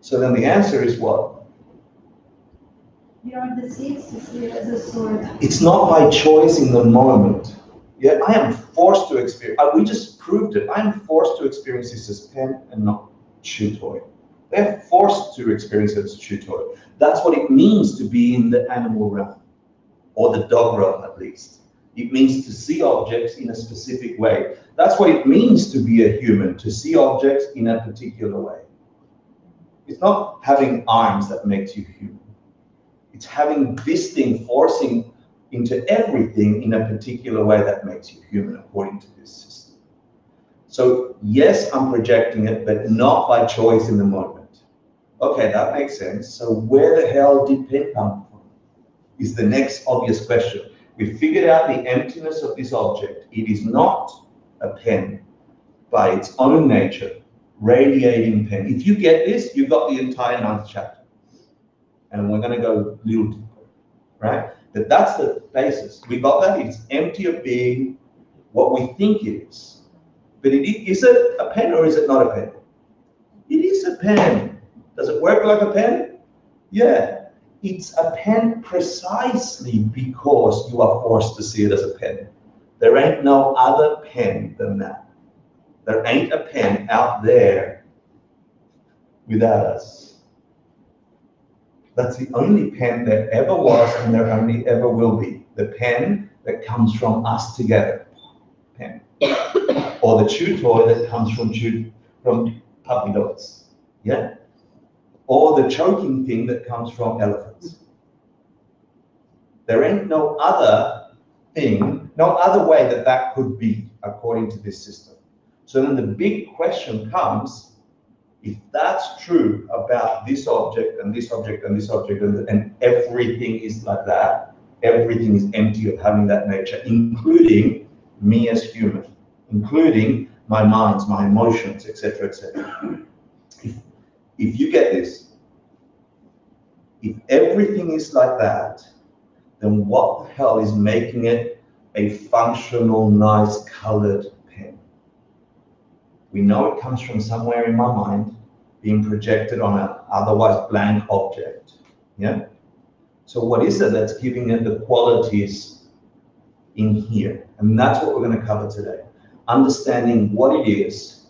So then the answer is what? You don't have the seeds to see it as a sword. It's not by choice in the moment. Yeah, I am forced to experience. We just proved it. I am forced to experience this as pen and not chew toy. They're forced to experience it as chew toy. That's what it means to be in the animal realm, or the dog realm at least. It means to see objects in a specific way. That's what it means to be a human, to see objects in a particular way. It's not having arms that makes you human. It's having this thing forcing into everything in a particular way that makes you human, according to this system. So yes, I'm projecting it, but not by choice in the moment. Okay, that makes sense. So where the hell did pen come from? Is the next obvious question. We figured out the emptiness of this object. It is not a pen by its own nature, radiating pen. If you get this, you've got the entire 9th chapter. And we're going to go a little deeper, right? But that's the basis. We got that. It's empty of being what we think it is. But is it a pen or is it not a pen? It is a pen. Does it work like a pen? Yeah. It's a pen precisely because you are forced to see it as a pen. There ain't no other pen than that. There ain't a pen out there without us. That's the only pen there ever was and there only ever will be. The pen that comes from us together. Pen. Or the chew toy that comes from puppy dogs. Yeah? Or the choking thing that comes from elephants. There ain't no other thing, no other way that that could be, according to this system. So then the big question comes, if that's true about this object and this object and this object and everything is like that, everything is empty of having that nature, including me as human, including my minds, my emotions, etc., etc. If you get this, if everything is like that, then what the hell is making it a functional, nice, colored pen? We know it comes from somewhere in my mind. being projected on an otherwise blank object. Yeah? So what is it that's giving it the qualities in here? And that's what we're going to cover today. Understanding what it is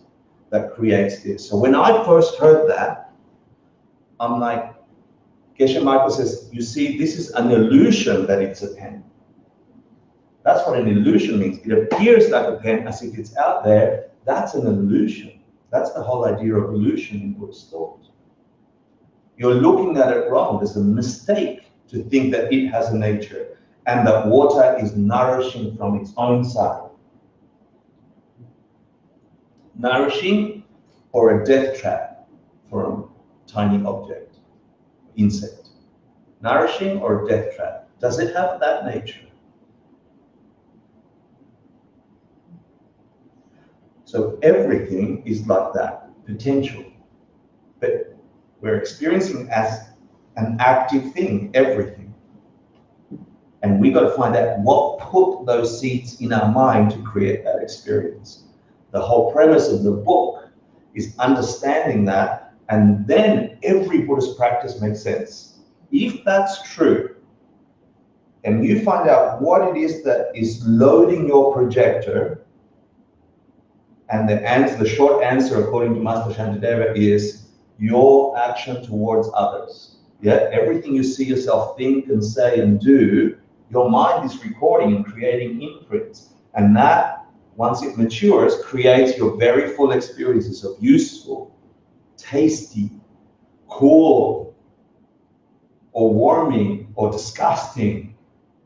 that creates this. So when I first heard that, I'm like, Geshe Michael says, you see, this is an illusion that it's a pen. That's what an illusion means. It appears like a pen as if it's out there. That's an illusion. That's the whole idea of illusion in Buddhist thought. You're looking at it wrong. There's a mistake to think that it has a nature and that water is nourishing from its own side. Nourishing or a death trap for a tiny object, insect. Nourishing or a death trap. Does it have that nature? So everything is like that, potential. But we're experiencing as an active thing, everything. And we got to find out what put those seeds in our mind to create that experience. The whole premise of the book is understanding that, and then every Buddhist practice makes sense. If that's true, and you find out what it is that is loading your projector, and the short answer, according to Master Shantideva, is your action towards others. Yeah, everything you see yourself think and say and do, your mind is recording and creating imprints. And that, once it matures, creates your very full experiences of useful, tasty, cool, or warming, or disgusting,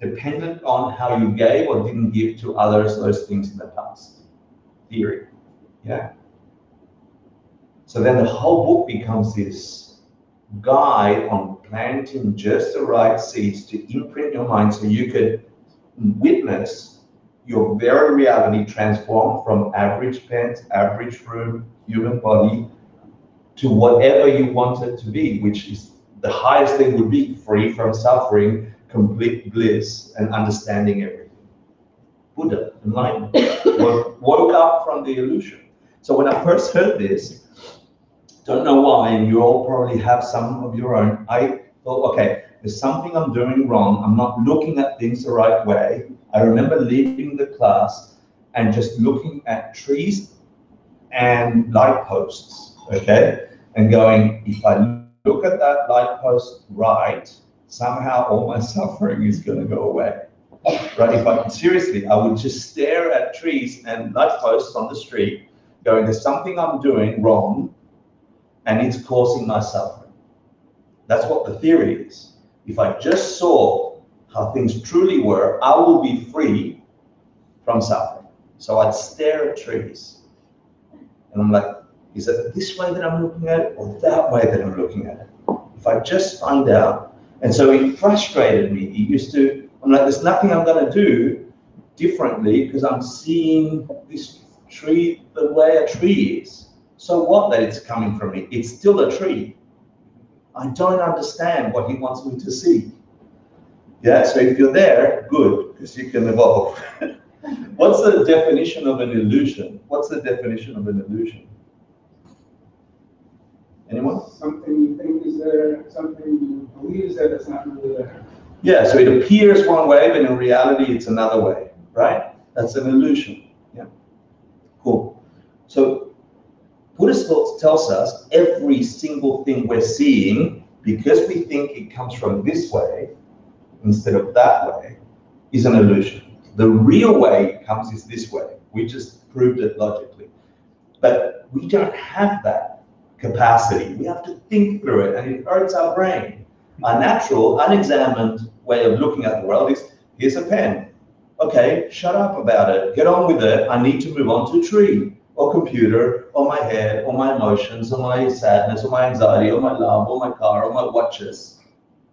dependent on how you gave or didn't give to others those things in the past. Theory. Yeah. So then the whole book becomes this guide on planting just the right seeds to imprint your mind so you could witness your very reality transform from average pens, average room, human body, to whatever you want it to be, which is the highest thing would be free from suffering, complete bliss, and understanding everything. Buddha, enlightenment, woke up from the illusion. So when I first heard this, don't know why, and you all probably have some of your own, I thought, okay, there's something I'm doing wrong. I'm not looking at things the right way. I remember leaving the class and just looking at trees and light posts, okay? And going, if I look at that light post right, somehow all my suffering is gonna go away. Right? If I seriously, I would just stare at trees and light posts on the street, going, there's something I'm doing wrong, and it's causing my suffering. That's what the theory is. If I just saw how things truly were, I will be free from suffering. So I'd stare at trees, and I'm like, is it this way that I'm looking at it, or that way that I'm looking at it? If I just find out. And so it frustrated me. It used to, I'm like, there's nothing I'm going to do differently because I'm seeing this tree the way a tree is. So what that it's coming from me? It's still a tree. I don't understand what he wants me to see. Yeah, so if you're there, good, because you can evolve. What's the definition of an illusion? What's the definition of an illusion? Anyone? Something you think is there, something you believe is there that's not really there. Yeah, so it appears one way, but in reality it's another way, right? That's an illusion. Yeah. Cool. So Buddhist thought tells us every single thing we're seeing, because we think it comes from this way instead of that way, is an illusion. The real way it comes is this way. We just proved it logically. But we don't have that capacity. We have to think through it, and it hurts our brain. Our natural, unexamined way of looking at the world is, here's a pen. Okay, shut up about it. Get on with it. I need to move on to a tree, or computer, or my head, or my emotions, or my sadness, or my anxiety, or my love, or my car, or my watches,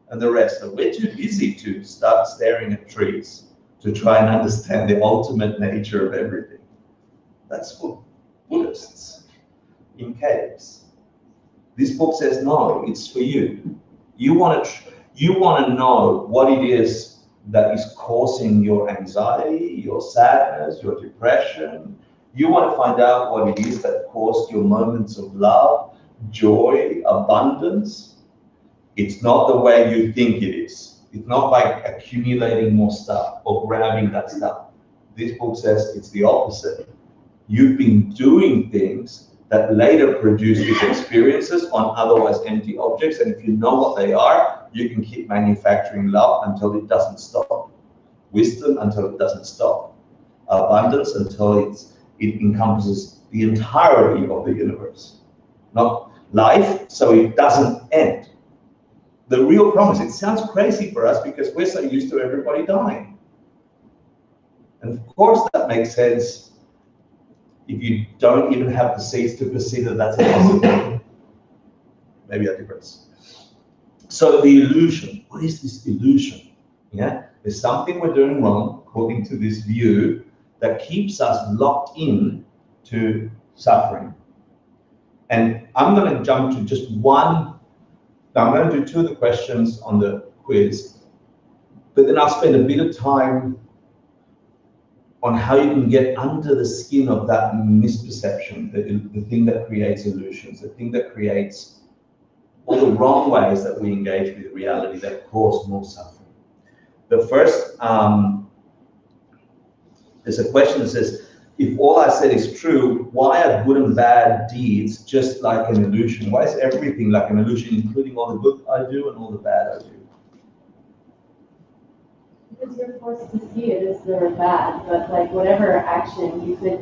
and the rest. And we're too busy to start staring at trees to try and understand the ultimate nature of everything. That's for Buddhists in caves. This book says, no, it's for you. You want to know what it is that is causing your anxiety, your sadness, your depression. You want to find out what it is that caused your moments of love, joy, abundance, it's not the way you think it is. It's not by accumulating more stuff or grabbing that stuff. This book says it's the opposite. You've been doing things that later produce these experiences on otherwise empty objects, and if you know what they are, you can keep manufacturing love until it doesn't stop. Wisdom until it doesn't stop. Abundance until it encompasses the entirety of the universe. Not life, so it doesn't end. The real promise, it sounds crazy for us because we're so used to everybody dying. And of course that makes sense if you don't even have the seeds to perceive that that's a possibility. Maybe I digress. So the illusion, what is this illusion? Yeah, there's something we're doing wrong according to this view that keeps us locked in to suffering. And I'm going to jump to just one. I'm going to do two of the questions on the quiz, but then I'll spend a bit of time on how you can get under the skin of that misperception, the thing that creates illusions, the thing that creates all the wrong ways that we engage with reality that cause more suffering. The first, there's a question that says, if all I said is true, why are good and bad deeds just like an illusion? Why is everything like an illusion, including all the good I do and all the bad I do? Because you're forced to see it as good or bad, but like whatever action, you could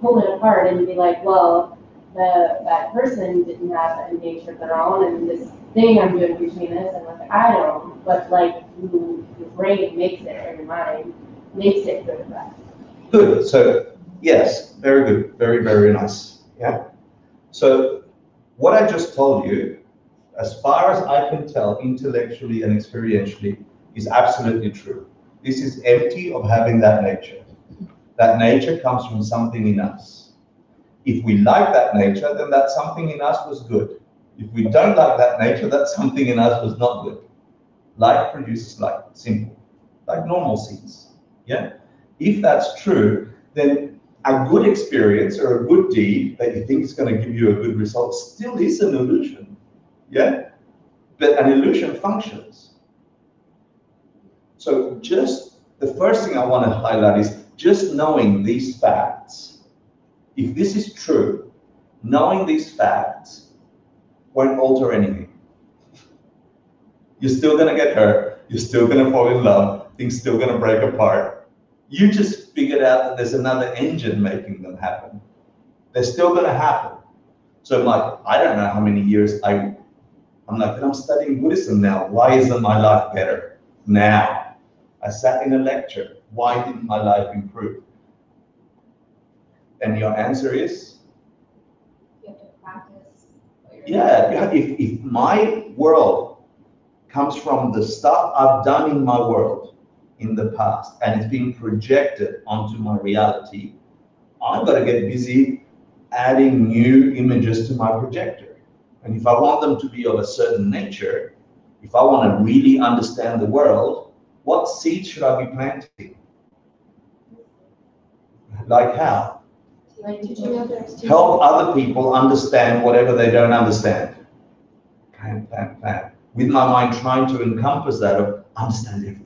pull it apart and be like, well, that person didn't have a nature of their own, and this thing I'm doing between this, and like I don't, but like your brain makes it, or your mind makes it good or bad. Good. So yes, very good, very, very nice. Yeah. So what I just told you, as far as I can tell, intellectually and experientially, is absolutely true. This is empty of having that nature. That nature comes from something in us. If we like that nature, then that something in us was good. If we don't like that nature, that something in us was not good. Like produces like, simple, like normal seeds. Yeah. If that's true, then a good experience or a good deed that you think is going to give you a good result still is an illusion. Yeah? But an illusion functions. So just the first thing I want to highlight is just knowing these facts. If this is true, knowing these facts won't alter anything. You're still going to get hurt. You're still going to fall in love. Things still going to break apart. You just figured out that there's another engine making them happen. They're still going to happen. So I'm like, I don't know how many years I'm like, but I'm studying Buddhism now. Why isn't my life better now? I sat in a lecture. Why didn't my life improve? And your answer is? You have to practice. Yeah, if my world comes from the stuff I've done in my world in the past, and it's being projected onto my reality, I've got to get busy adding new images to my projector. And if I want them to be of a certain nature, if I want to really understand the world, what seeds should I be planting? Like how? Like teaching others. Help other people understand whatever they don't understand. Plan, plan, plan. With my mind trying to encompass that of understand everything.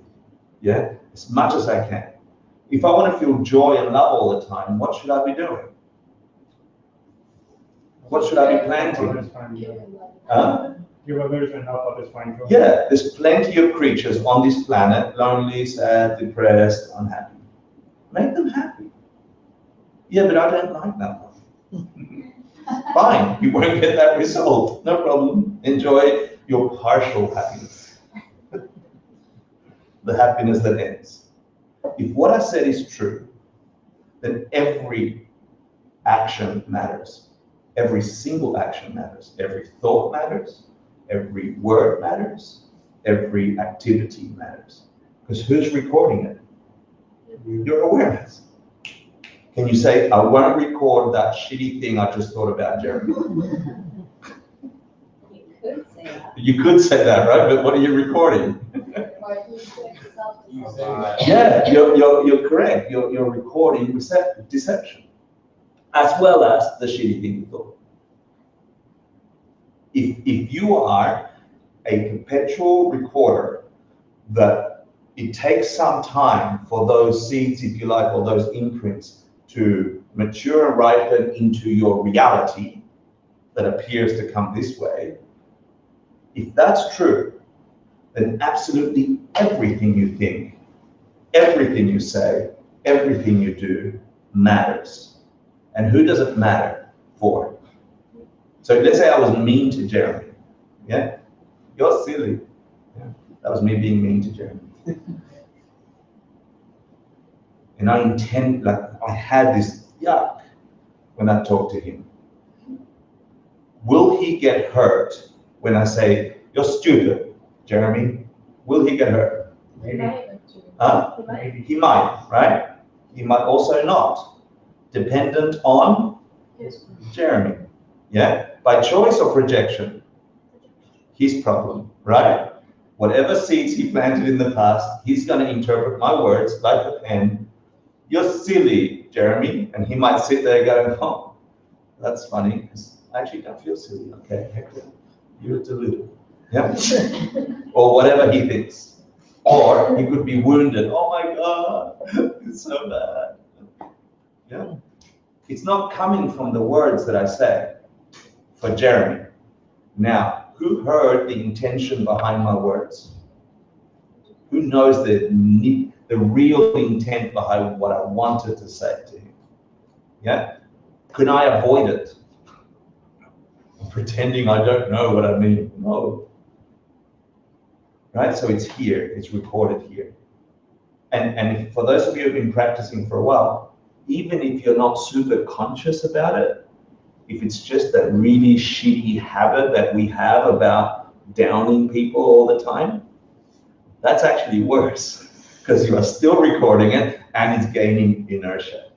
Yeah? As much as I can. If I want to feel joy and love all the time, what should I be doing? What should I be planting? Huh? Give others and help others find joy. Yeah, there's plenty of creatures on this planet, lonely, sad, depressed, unhappy. Make them happy. Yeah, but I don't like that one. Fine, you won't get that result. No problem. Enjoy your partial happiness. The happiness that ends. If what I said is true, then every action matters. Every single action matters. Every thought matters. Every word matters. Every activity matters. Because who's recording it? Your awareness. Can you say, I won't record that shitty thing I just thought about, Jeremy? You could say that. You could say that, right? But what are you recording? Or you could Yeah, you're correct. You're recording deception. as well as the shitty thing you thought. If you are a perpetual recorder, that it takes some time for those seeds, if you like, or those imprints to mature and ripen into your reality that appears to come this way. If that's true, then absolutely everything you think, everything you say, everything you do matters. And who does it matter for? So let's say I was mean to Jeremy. Yeah? You're silly. Yeah? That was me being mean to Jeremy. And I had this yuck when I talked to him. Will he get hurt when I say, you're stupid, Jeremy? Will he get hurt? Maybe. Huh? Maybe. He might, right? He might also not. Dependent on Jeremy. Yeah? By choice or projection? His problem, right? Whatever seeds he planted in the past, he's going to interpret my words like a pen. You're silly, Jeremy. And he might sit there going, oh, that's funny, because I actually don't feel silly. Okay, Hector, you're deluded. Yeah? Or whatever he thinks. Or he could be wounded. Oh my God, it's so bad. Yeah? It's not coming from the words that I say for Jeremy. Now, who heard the intention behind my words? Who knows the real intent behind what I wanted to say to him? Yeah? Could I avoid it? Pretending I don't know what I mean? No. Right? So it's here, it's recorded here. And for those of you who've been practicing for a while, even if you're not super conscious about it, if it's just that really shitty habit that we have about downing people all the time, that's actually worse, because you are still recording it and it's gaining inertia.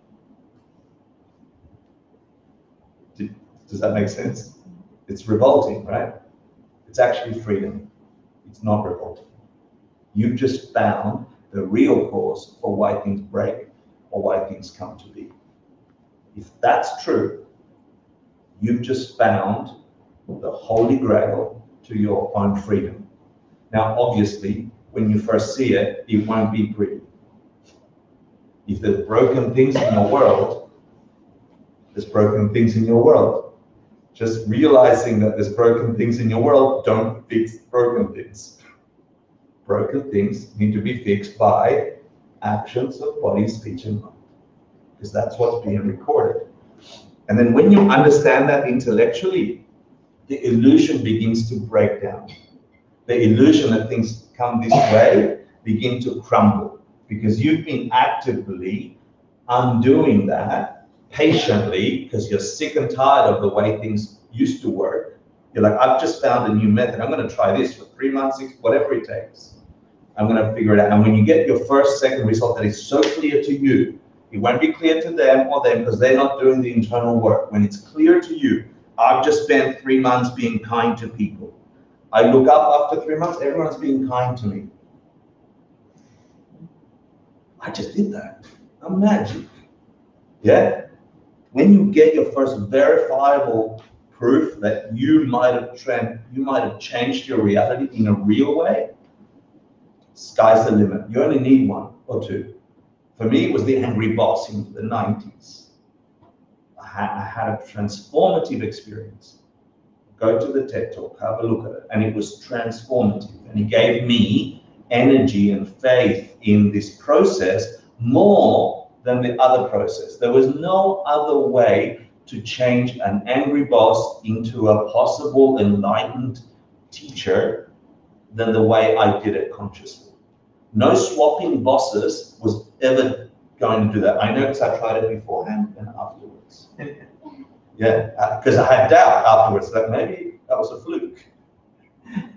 Does that make sense? It's revolting, right? It's actually freedom. It's not revolting. You've just found the real cause for why things break or why things come to be. If that's true, you've just found the holy grail to your own freedom. Now, obviously, when you first see it, it won't be pretty. If there's broken things in your world, there's broken things in your world. Just realizing that there's broken things in your world, don't fix broken things. Broken things need to be fixed by actions of body, speech, and mind. Because that's what's being recorded. And then when you understand that intellectually, the illusion begins to break down. The illusion that things come this way begin to crumble. Because you've been actively undoing that patiently, because you're sick and tired of the way things used to work. You're like, I've just found a new method. I'm going to try this for 3 months, 6, whatever it takes. I'm going to figure it out. And when you get your first, second result that is so clear to you, it won't be clear to them or them because they're not doing the internal work. When it's clear to you, I've just spent 3 months being kind to people. I look up after 3 months, everyone's being kind to me. I just did that. I'm magic. Yeah? When you get your first verifiable proof that you might have changed your reality in a real way, sky's the limit. You only need 1 or 2. For me, it was the angry boss in the 90s. I had a transformative experience. Go to the TED Talk, have a look at it. And it was transformative. And it gave me energy and faith in this process more than the other process. There was no other way to change an angry boss into a possible enlightened teacher than the way I did it consciously. No swapping bosses was ever going to do that. I know because I tried it beforehand and afterwards. Yeah, because I had doubt afterwards that maybe that was a fluke.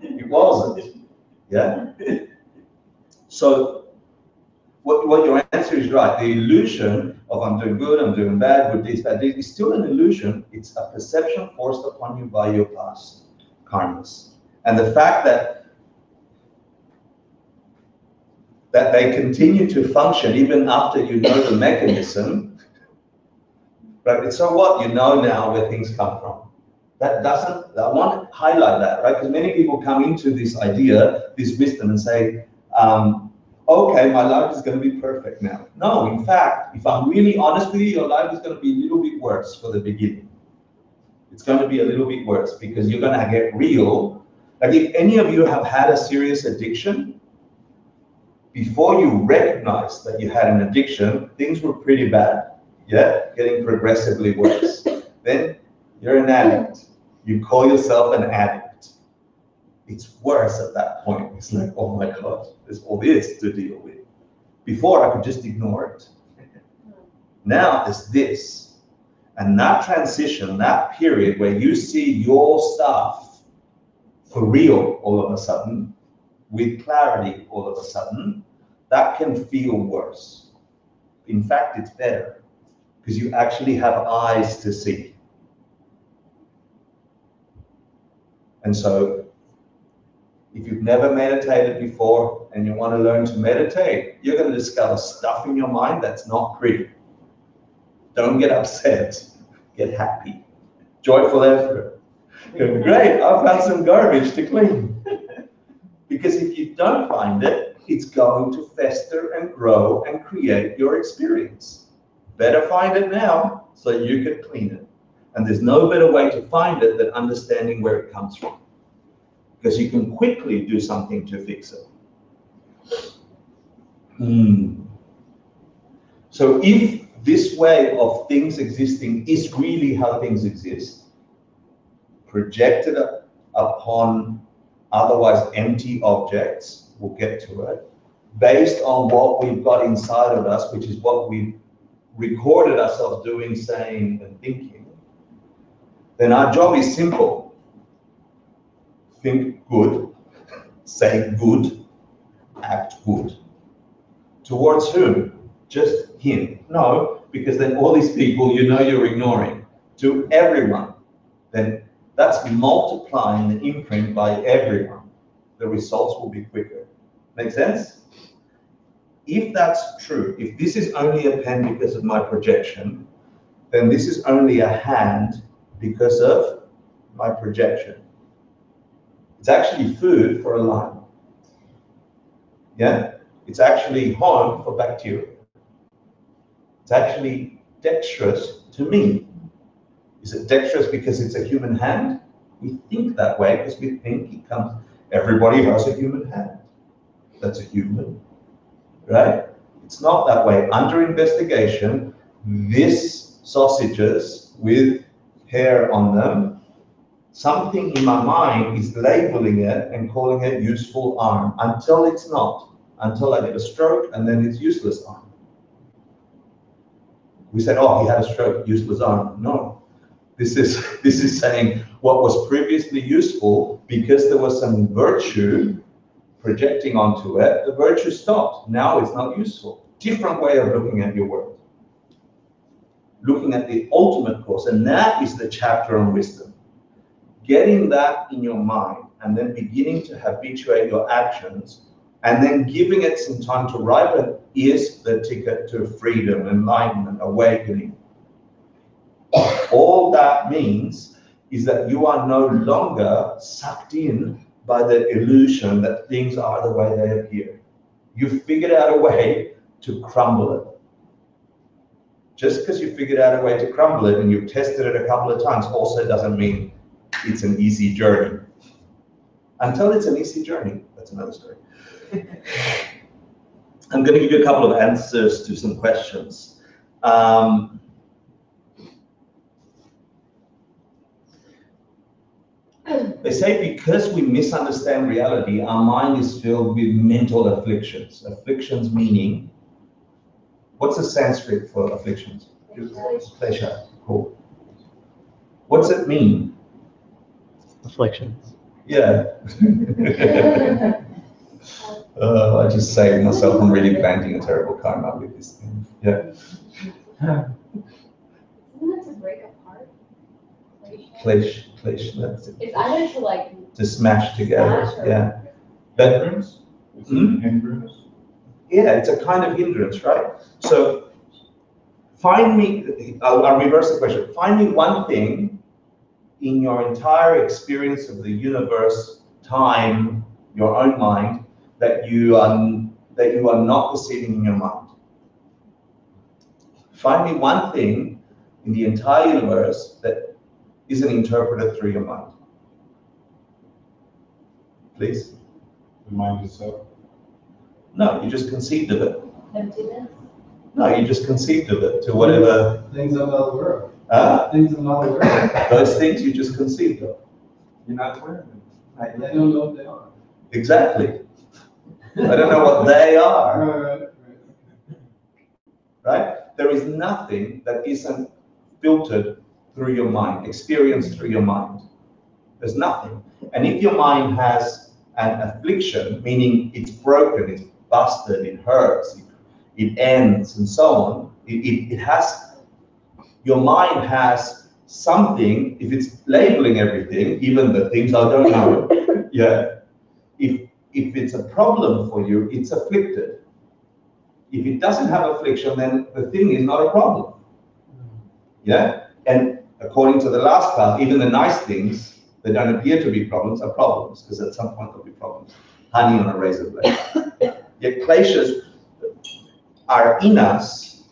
It wasn't. Yeah. So what your answer is right. The illusion of I'm doing good, I'm doing bad, good deeds, bad deeds, is still an illusion. It's a perception forced upon you by your past karmas. And the fact that they continue to function even after you know the mechanism, right? So what? You know now where things come from. That doesn't, I want to highlight that, right? Because many people come into this idea, this wisdom, and say, okay, my life is going to be perfect now. No, in fact, if I'm really honest with you, your life is going to be a little bit worse for the beginning. It's going to be a little bit worse because you're going to get real. Like if any of you have had a serious addiction, before you recognized that you had an addiction, things were pretty bad, yeah? Getting progressively worse. Then you're an addict. You call yourself an addict. It's worse at that point. It's like, oh my God, there's all this to deal with. Before, I could just ignore it. Now there's this. And that transition, that period where you see your stuff for real all of a sudden, with clarity all of a sudden, that can feel worse. In fact, it's better because you actually have eyes to see. And so, if you've never meditated before and you want to learn to meditate, you're going to discover stuff in your mind that's not pretty. Don't get upset. Get happy. Joyful effort. Great, I found some garbage to clean. Because if you don't find it, it's going to fester and grow and create your experience. Better find it now so you can clean it. And there's no better way to find it than understanding where it comes from. Because you can quickly do something to fix it. So if this way of things existing is really how things exist, projected upon otherwise empty objects, we'll get to it, based on what we've got inside of us, which is what we've recorded ourselves doing, saying, and thinking, then our job is simple. Think good, say good, act good. Towards whom? Just him. No, because then all these people you know you're ignoring. To everyone. Then that's multiplying the imprint by everyone. The results will be quicker. Make sense? If that's true, if this is only a pen because of my projection, then this is only a hand because of my projection. It's actually food for a lion. Yeah? It's actually home for bacteria. It's actually dexterous to me. Is it dexterous because it's a human hand? We think that way because we think it comes, everybody has a human hand. That's a human, right? It's not that way. Under investigation, this sausages with hair on them, something in my mind is labeling it and calling it useful arm until it's not, until I get a stroke and then it's useless arm. We said, oh, he had a stroke, useless arm. No, this is saying what was previously useful because there was some virtue projecting onto it, the virtue stopped. Now it's not useful. Different way of looking at your world. Looking at the ultimate cause, and that is the chapter on wisdom. Getting that in your mind and then beginning to habituate your actions and then giving it some time to ripen is the ticket to freedom, enlightenment, awakening. All that means is that you are no longer sucked in by the illusion that things are the way they appear. You've figured out a way to crumble it. Just because you figured out a way to crumble it and you've tested it a couple of times also doesn't mean it's an easy journey. Until it's an easy journey, that's another story. I'm going to give you a couple of answers to some questions. They say because we misunderstand reality, our mind is filled with mental afflictions. Afflictions meaning, what's the Sanskrit for afflictions? Pleasure. Cool. What's it mean? Afflictions. Yeah. I just saved myself from really planting a terrible karma with this thing. Yeah. Isn't it to break apart? Clash, that's it. It's either to like To smash together. Smash or- Yeah. But Hindrance? Is it a hindrance? yeah, it's a kind of hindrance, right? So I'll reverse the question. Find me one thing in your entire experience of the universe, time, your own mind, that you are not perceiving in your mind. Find me one thing in the entire universe that isn't interpreted through your mind. Please? The mind itself. No, you just conceived of it. Emptiness. No, you just conceived of it to whatever. Things of the world. Huh? Things of the world. Those things you just conceived of. You're not aware of it. I don't know what they are. Exactly. I don't know what they are. Right. Right? There is nothing that isn't filtered through your mind, experienced through your mind. There's nothing. And if your mind has an affliction, meaning it's broken, it's busted, it hurts, it ends, and so on, it has, your mind has something, if it's labeling everything, even the things I don't know, yeah, if it's a problem for you, it's afflicted. If it doesn't have affliction, then the thing is not a problem. Yeah? And according to the last class, even the nice things that don't appear to be problems are problems, because at some point there'll be problems. Honey on a razor blade. Yet kleshas are in us,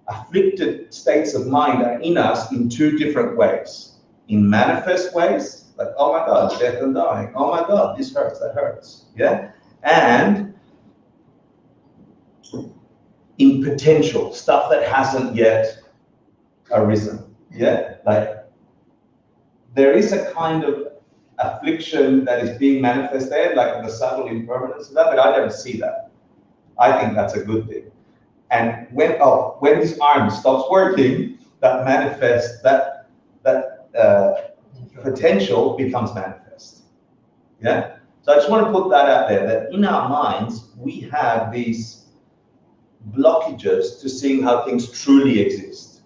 afflicted states of mind are in us in two different ways. In manifest ways, like, oh my God, death and dying. Oh my God, this hurts, that hurts. Yeah? And in potential, stuff that hasn't yet arisen. Yeah? Like, there is a kind of affliction that is being manifested, like the subtle impermanence of that, but I don't see that. I think that's a good thing. And when this arm stops working, that manifest, that potential becomes manifest. Yeah? So I just want to put that out there, that in our minds, we have these blockages to seeing how things truly exist.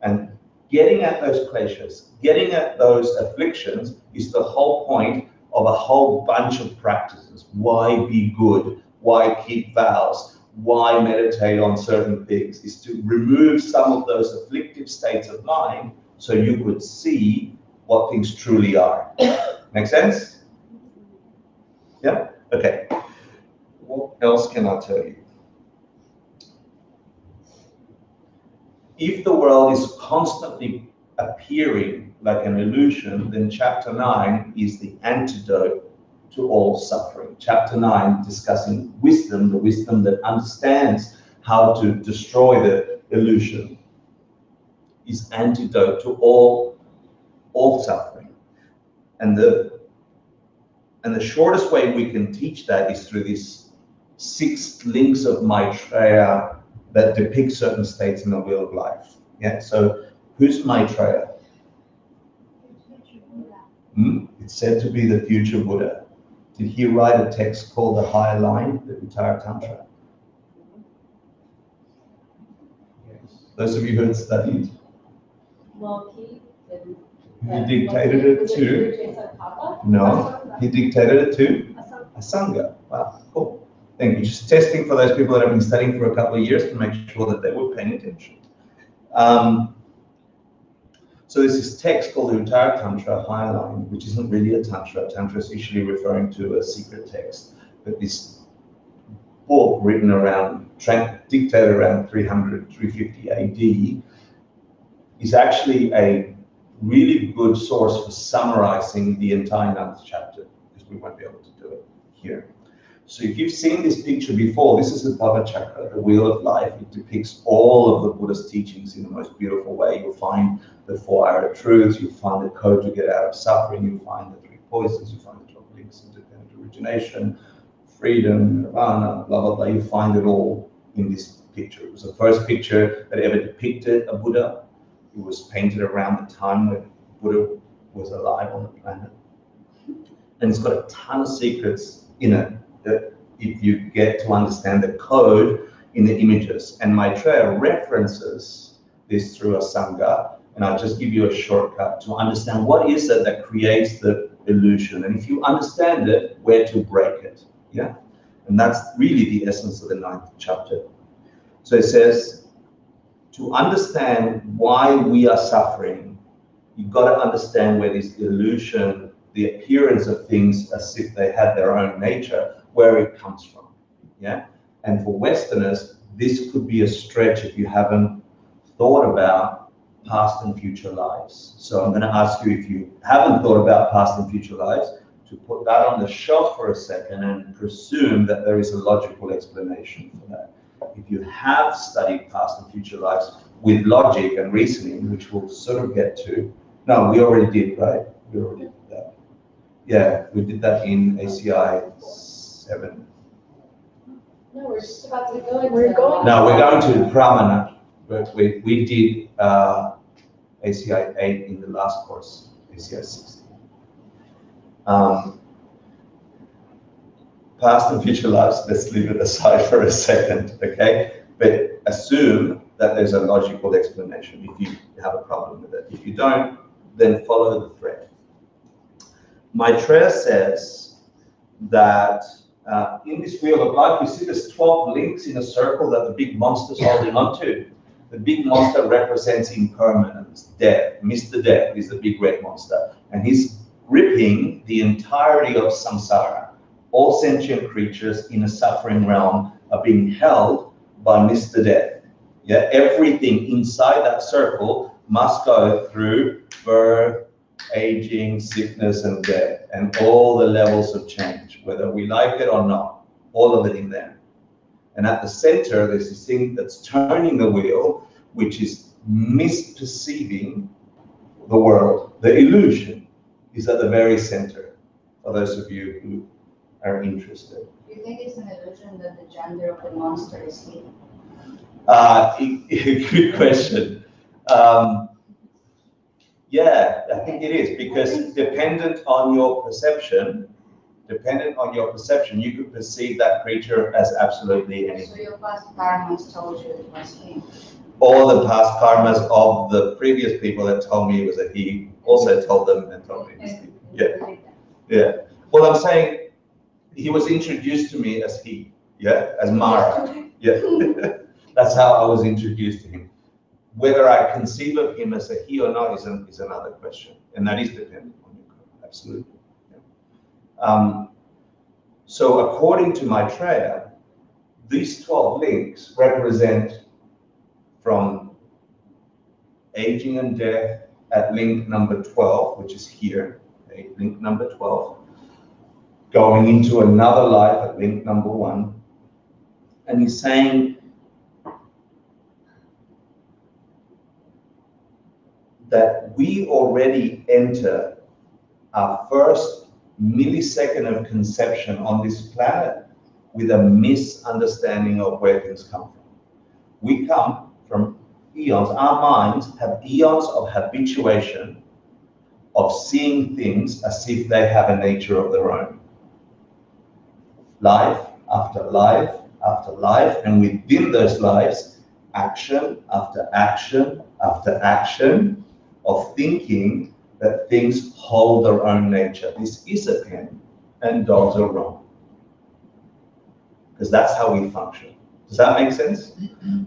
And getting at those kleshas, getting at those afflictions is the whole point of a whole bunch of practices. Why be good? Why keep vows? Why meditate on certain things? Is to remove some of those afflictive states of mind so you could see what things truly are. Make sense? Yeah? Okay. What else can I tell you? If the world is constantly appearing like an illusion, then chapter 9 is the antidote to all suffering. Chapter 9 discussing wisdom, the wisdom that understands how to destroy the illusion, is antidote to all suffering. And the shortest way we can teach that is through these 6 links of Maitreya that depict certain states in the wheel of life. Yeah. So who's Maitreya? It's said to be the future Buddha. Did he write a text called The Higher Line, the Uttara Tantra? Yes. Those of you who had studied. Well, He dictated it to. No, he dictated it to a sangha. Wow, cool. Thank you. Just testing for those people that have been studying for a couple of years to make sure that they were paying attention. So there's this text called the Uttara Tantra, Higher Line, which isn't really a tantra. Tantra is usually referring to a secret text. But this book written around, dictated around 300, 350 AD, is actually a really good source for summarizing the entire 9th chapter, because we won't be able to do it here. So if you've seen this picture before, this is the Bhava Chakra, the wheel of life. It depicts all of the Buddha's teachings in the most beautiful way. You'll find the 4 Arya truths, you'll find the code to get out of suffering, you'll find the 3 poisons, you'll find the 12 links, independent origination, freedom, nirvana, blah, blah, blah. You find it all in this picture. It was the first picture that ever depicted a Buddha. It was painted around the time when Buddha was alive on the planet. And it's got a ton of secrets in it that if you get to understand the code in the images. And Maitreya references this through a sangha, and I'll just give you a shortcut to understand what is it that creates the illusion. And if you understand it, where to break it. Yeah? And that's really the essence of the 9th chapter. So it says, to understand why we are suffering, you've got to understand where this illusion, the appearance of things as if they had their own nature, where it comes from. Yeah? And for Westerners, this could be a stretch if you haven't thought about past and future lives. So I'm going to ask you, if you haven't thought about past and future lives, to put that on the shelf for a second and presume that there is a logical explanation for that. If you have studied past and future lives with logic and reasoning, which we'll sort of get to. No, we already did, right? We already did that. Yeah, we did that in ACI 7. No, we're just about to go into No, we're going to Pramana, but we did ACI 8 in the last course, ACI 16. Past and future lives, let's leave it aside for a second, okay? But assume that there's a logical explanation if you have a problem with it. If you don't, then follow the thread. Maitreya says that in this wheel of life, you see there's 12 links in a circle that the big monster's holding onto. The big monster represents impermanence, death. Mr. Death is the big red monster. And he's gripping the entirety of samsara. All sentient creatures in a suffering realm are being held by Mr. Death. Yeah, everything inside that circle must go through birth, aging, sickness, and death, and all the levels of change, whether we like it or not, all of it in there. And at the center, there's this thing that's turning the wheel, which is misperceiving the world. The illusion is at the very center, for those of you who are interested. Do you think it's an illusion that the gender of the monster is he? Good question. Yeah, I think it is, because dependent on your perception, you could perceive that creature as absolutely anything. So your past karmas told you it was him. All the past karmas of the previous people that told me it was a he also told them and told me it was he. Yeah, yeah. Well, I'm saying he was introduced to me as he, yeah, as Mara. Yeah, that's how I was introduced to him. Whether I conceive of him as a he or not is another question, and that is dependent on your karma, absolutely. Yeah. So according to Maitreya, these 12 links represent from aging and death at link number 12, which is here, okay, link number 12, going into another life at link number 1, and he's saying that we already enter our first millisecond of conception on this planet with a misunderstanding of where things come from. We come from eons. Our minds have eons of habituation of seeing things as if they have a nature of their own. Life after life after life, and within those lives, action after action after action of thinking that things hold their own nature. This is a pen, and dogs are wrong. Because that's how we function. Does that make sense?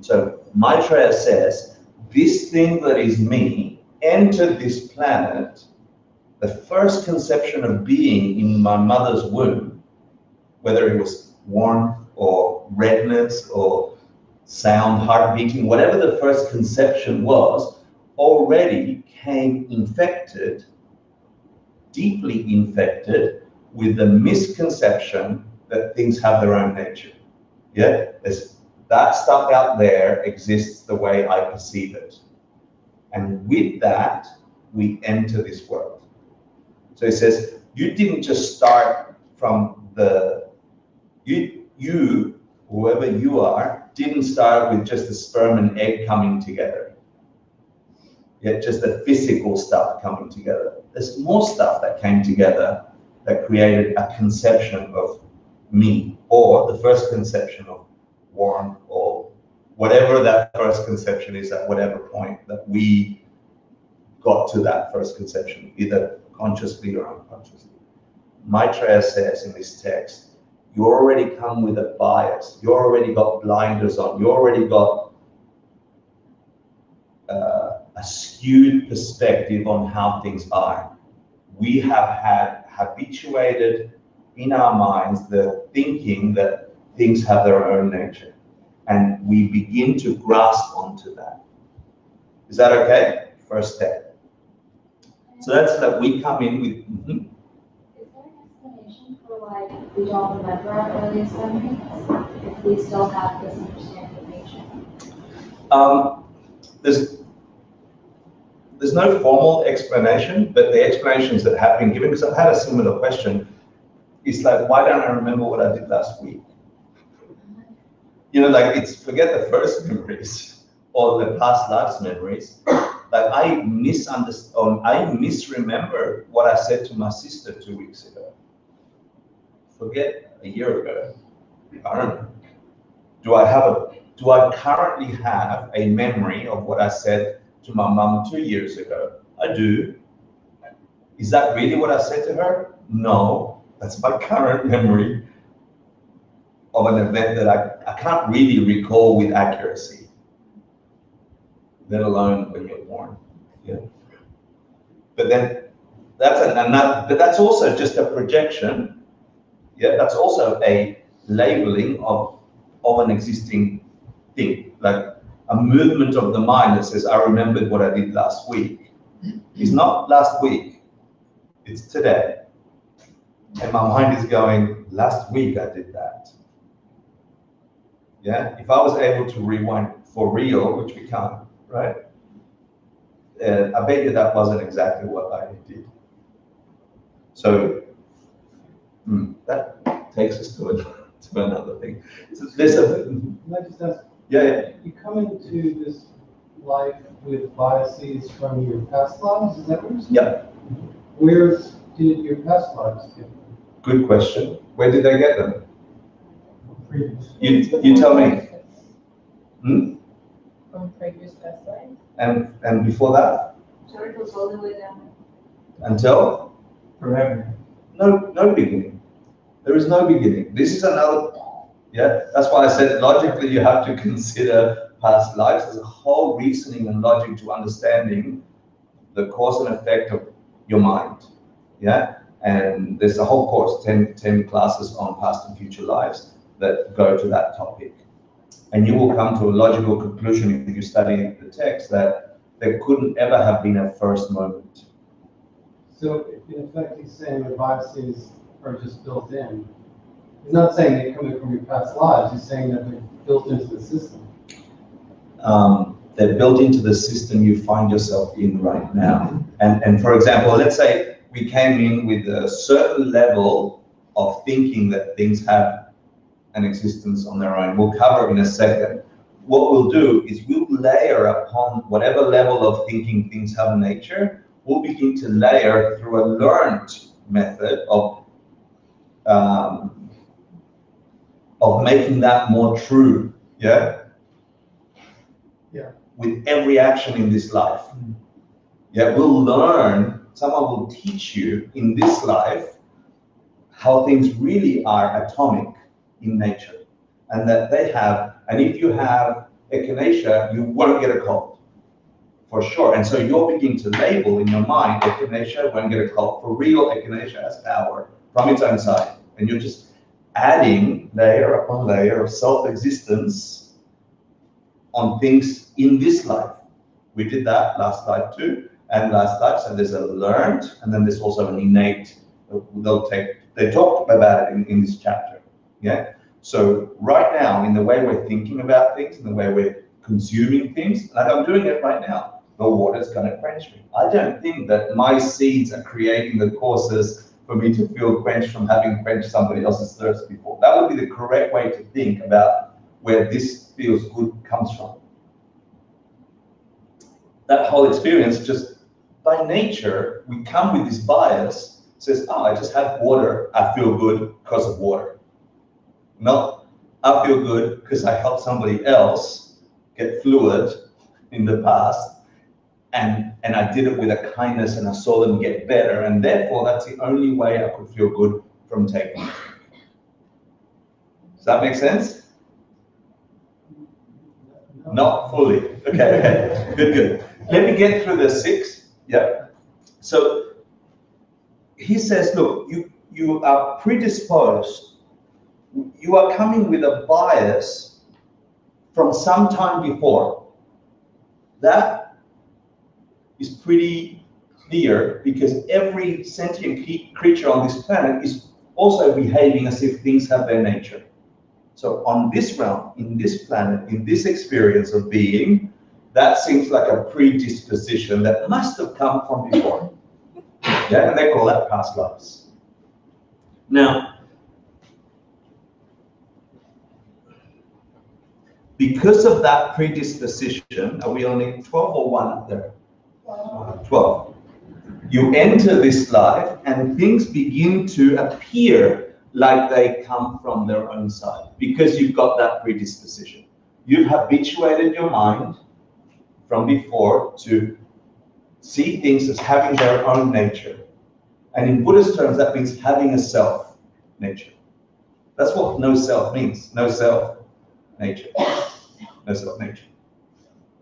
So Maitreya says, this thing that is me entered this planet, the first conception of being in my mother's womb, whether it was warmth or redness or sound, heart beating, whatever the first conception was, already came infected, deeply infected, with the misconception that things have their own nature. Yeah, that stuff out there exists the way I perceive it. And with that, we enter this world. So he says, you didn't just start from you, whoever you are, didn't start with just the sperm and egg coming together. Yeah, just the physical stuff coming together. There's more stuff that came together that created a conception of me, or the first conception of warmth, or whatever that first conception is at whatever point that we got to that first conception, either consciously or unconsciously. Maitreya says in this text, you already come with a bias. You already got blinders on. You already got a skewed perspective on how things are. We have had habituated in our minds the thinking that things have their own nature, and we begin to grasp onto that. Is that okay? First step. So that's that we come in with. Is there an explanation for why we don't remember our earliest memories if we still have this understanding of nature? There's no formal explanation, but the explanations that have been given, because I've had a similar question, is like, why don't I remember what I did last week? You know, like, it's forget the first memories or the past lives memories. Like, I misremember what I said to my sister 2 weeks ago. Forget a year ago. I don't know. Do I currently have a memory of what I said to my mum 2 years ago? I do. Is that really what I said to her? No, that's my current memory of an event that I can't really recall with accuracy, let alone when you're born. Yeah. But then but that's also just a projection. Yeah, that's also a labeling of an existing thing, like a movement of the mind that says, I remembered what I did last week. It's not last week, it's today. And my mind is going, last week I did that. Yeah, if I was able to rewind for real, which we can't, right? I bet you that wasn't exactly what I did. So that takes us to another thing. So there's Can I just ask? Yeah. You come into this life with biases from your past lives, is that what you're saying? Yeah. Where did your past lives get from? Good question. Where did they get them? Previous. You tell me. From previous past lives. And before that? So it goes all the way down. Until? Forever. No beginning. There is no beginning. This is another, yeah, that's why I said logically you have to consider past lives. There's a whole reasoning and logic to understanding the cause and effect of your mind, yeah? And there's a whole course, 10 classes on past and future lives that go to that topic. And you will come to a logical conclusion if you study the text that there couldn't ever have been a first moment. So in effect, he's saying the biases are just built in. He's not saying they're coming from your past lives. He's saying that they're built into the system. They're built into the system you find yourself in right now. And for example, let's say we came in with a certain level of thinking that things have an existence on their own. We'll cover in a second. What we'll do is we'll layer upon whatever level of thinking things have nature. We'll begin to layer through a learned method of making that more true, yeah? Yeah. With every action in this life. Yeah, we'll learn, someone will teach you in this life how things really are atomic in nature. And that they have, and if you have echinacea, you won't get a cold. For sure. And so you'll begin to label in your mind, echinacea won't get a cold. For real, echinacea has power from its own side. And you're just adding layer upon layer of self-existence on things in this life. We did that last life too, and last life. So there's a learned, and then there's also an innate. They talked about it in this chapter. Yeah. So right now, in the way we're thinking about things, in the way we're consuming things, like I'm doing it right now, the water's going to quench me. I don't think that my seeds are creating the causes for me to feel quenched from having quenched somebody else's thirst before. That would be the correct way to think about where this feels good comes from. That whole experience, just by nature, we come with this bias, says, oh, I just have water, I feel good because of water. No, I feel good because I helped somebody else get fluid in the past, and I did it with a kindness and I saw them get better, and therefore that's the only way I could feel good from taking it. Does that make sense? No. Not fully. Okay, good. let me get through the 6. Yeah. So he says, look, you are predisposed. You are coming with a bias from some time before. That is pretty clear because every sentient creature on this planet is also behaving as if things have their nature. So on this realm, in this planet, in this experience of being, that seems like a predisposition that must have come from before. Yeah, and they call that past lives. Now, because of that predisposition, are we only 12 or 1 up there? 12. You enter this life and things begin to appear like they come from their own side because you've got that predisposition. You've habituated your mind from before to see things as having their own nature. And in Buddhist terms, that means having a self nature. That's what no self means, no self nature. No self nature.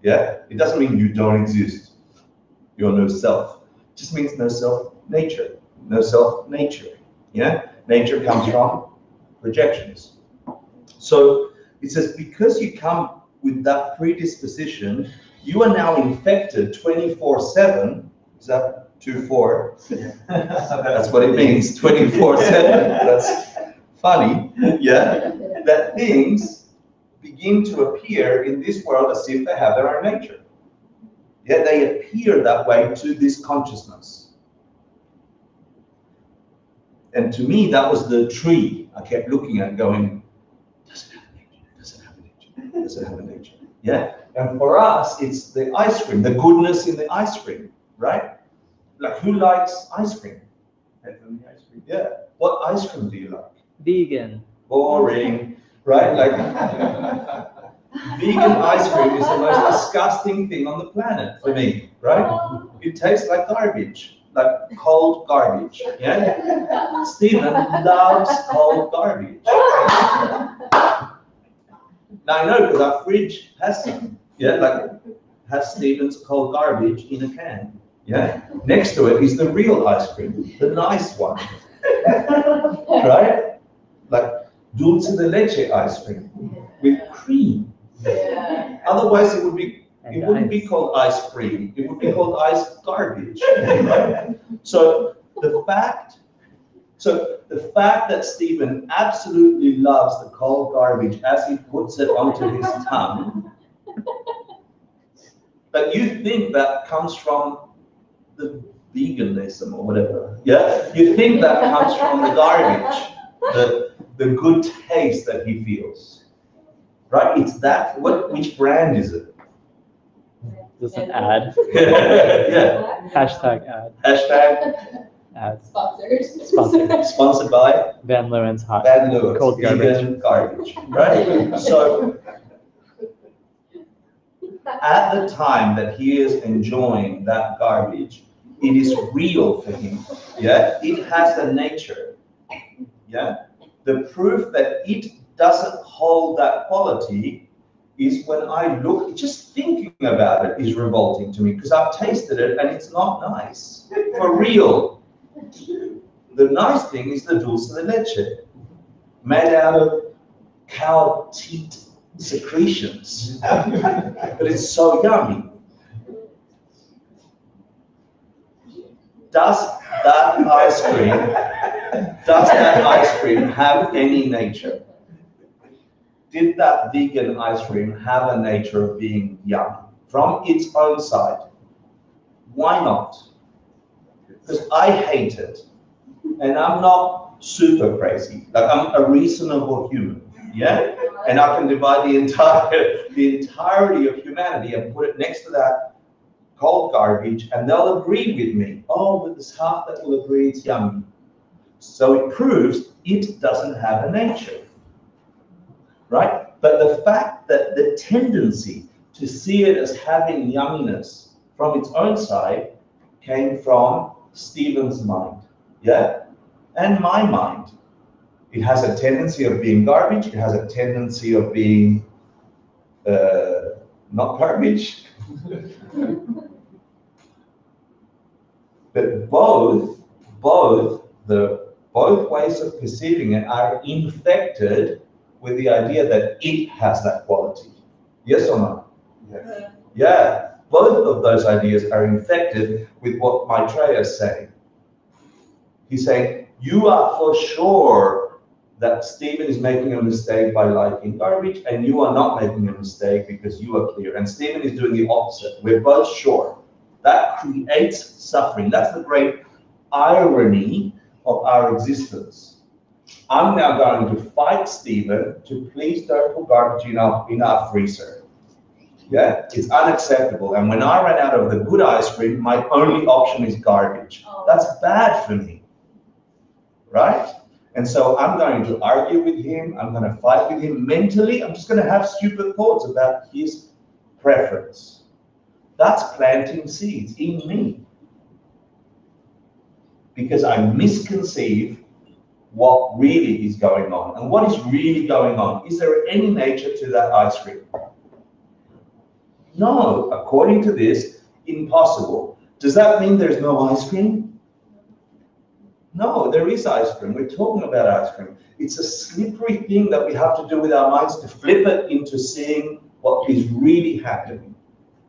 Yeah? It doesn't mean you don't exist. You're no self. It just means no self nature. No self nature. Yeah? Nature comes from projections. So it says because you come with that predisposition, you are now infected 24/7. Is that 2-4? That's what it means, 24/7. That's funny. Yeah? That things begin to appear in this world as if they have their own nature. Yeah, they appear that way to this consciousness. And to me, that was the tree I kept looking at going, does it have a nature? Does it have a nature? Does it have a nature? Yeah. And for us, it's the ice cream, the goodness in the ice cream, right? Like, who likes ice cream? Yeah. What ice cream do you like? Vegan. Boring, right? Like, vegan ice cream is the most disgusting thing on the planet for me, right? It tastes like garbage, like cold garbage, yeah? Stephen loves cold garbage. Now I know because our fridge has some, yeah, like has Stephen's cold garbage in a can, yeah? Next to it is the real ice cream, the nice one, right? Like dulce de leche ice cream with cream. Yeah. Otherwise, it wouldn't be called ice cream. It would be called ice garbage. Right? So the fact that Stephen absolutely loves the cold garbage as he puts it onto his tongue, but you think that comes from the veganism or whatever. Yeah, you think that comes from the garbage, the good taste that he feels. Right? It's that. Which brand is it? Just an ad. Yeah. Hashtag ad. Hashtag Ad. Sponsors. sponsored by Van Leeuwen's hot. Van Leeuwen's Cold vegan garbage. Right? So at the time that he is enjoying that garbage, it is real for him. Yeah? It has a nature. Yeah? The proof that it doesn't hold that quality is when I look, just thinking about it is revolting to me because I've tasted it and it's not nice. For real. The nice thing is the dulce de leche, made out of cow teat secretions. But it's so yummy. Does that ice cream have any nature? Did that vegan ice cream have a nature of being yummy from its own side? Why not? Because I hate it, and I'm not super crazy. Like, I'm a reasonable human, yeah? And I can divide the entirety of humanity and put it next to that cold garbage, and they'll agree with me. Oh, but there's half that will agree it's yummy. So it proves it doesn't have a nature. Right? But the fact that the tendency to see it as having yumminess from its own side came from Stephen's mind, yeah? And my mind. It has a tendency of being garbage. It has a tendency of being not garbage. But both ways of perceiving it are infected with the idea that it has that quality. Yes or no? Yes. Yeah, both of those ideas are infected with what Maitreya is saying. He's saying, you are for sure that Stephen is making a mistake by liking garbage, and you are not making a mistake because you are clear. And Stephen is doing the opposite. We're both sure. That creates suffering. That's the great irony of our existence. I'm now going to fight Stephen to please don't put garbage in our freezer. Yeah, it's unacceptable. And when I run out of the good ice cream, my only option is garbage. That's bad for me, right? And so I'm going to argue with him. I'm going to fight with him mentally. I'm just going to have stupid thoughts about his preference. That's planting seeds in me. Because I misconceive what really is going on. And what is really going on? Is there any nature to that ice cream? No, according to this, impossible. Does that mean there's no ice cream? No, there is ice cream. We're talking about ice cream. It's a slippery thing that we have to do with our minds to flip it into seeing what is really happening.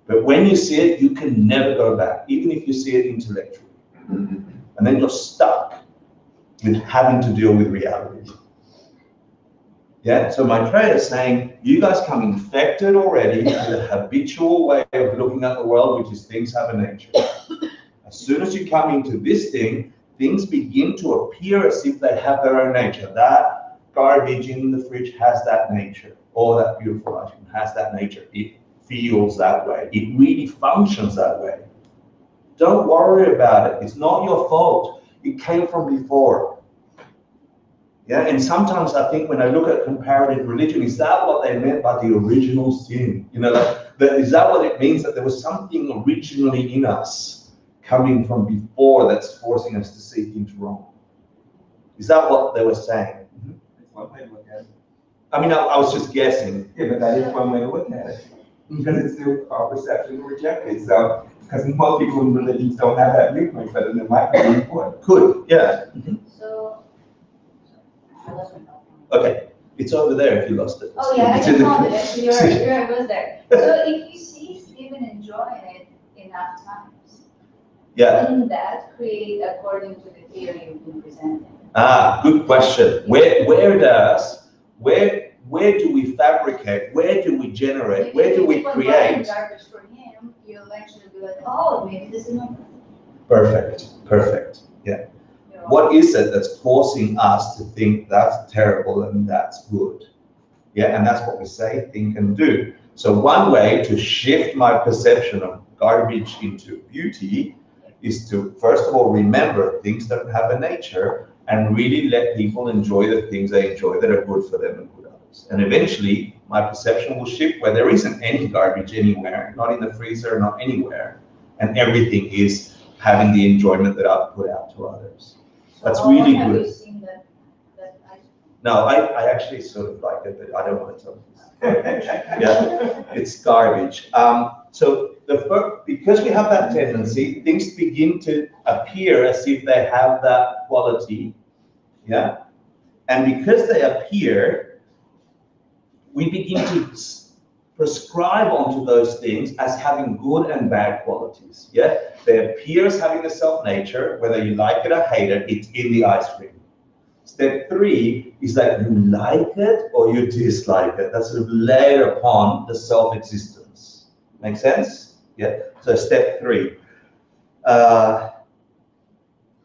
But when you see it, you can never go back, even if you see it intellectually. And then you're stuck with having to deal with reality. Yeah, so Maitreya is saying, you guys come infected already with a habitual way of looking at the world, which is things have a nature. As soon as you come into this thing, things begin to appear as if they have their own nature. That garbage in the fridge has that nature, or that beautiful ice cream has that nature. It feels that way. It really functions that way. Don't worry about it. It's not your fault. It came from before. Yeah, and sometimes I think when I look at comparative religion, is that what they meant by the original sin? You know, is that what it means, that there was something originally in us coming from before that's forcing us to see things wrong? Is that what they were saying? That's one way to look at it. I mean, I was just guessing. Yeah, but that is one way to look at it. Because it's still our perception rejected. So, because most people in religions don't have that viewpoint, but it might be important. Good, yeah. So, I lost my thought. Okay, it's over there if you lost it. Oh yeah, I It's in just the- found it, actually, it was there. So if you see Stephen enjoying it enough times, Yeah. wouldn't that create, according to the theory you've been presenting? Ah, good question. Where do we fabricate? Where do we generate? Where do we create? Garbage for him, you'll actually be like, oh, maybe this is not. Perfect. Yeah. What is it that's forcing us to think that's terrible and that's good? Yeah, and that's what we say, think, and do. So one way to shift my perception of garbage into beauty is to, first of all, remember things that have a nature and really let people enjoy the things they enjoy that are good for them and good others. And eventually, my perception will shift where there isn't any garbage anywhere, not in the freezer, not anywhere, and everything is having the enjoyment that I've put out to others. That's really Have good. you seen that No, I actually sort of like it, but I don't want to tell you. Yeah, it's garbage. So because we have that tendency, things begin to appear as if they have that quality. Yeah, and because they appear, we begin to prescribe onto those things as having good and bad qualities. Yeah, they appear as having a self-nature, whether you like it or hate it, it's in the ice cream. Step 3 is that you like it or you dislike it. That's sort of layered upon the self-existence. Make sense? Yeah. So step 3. And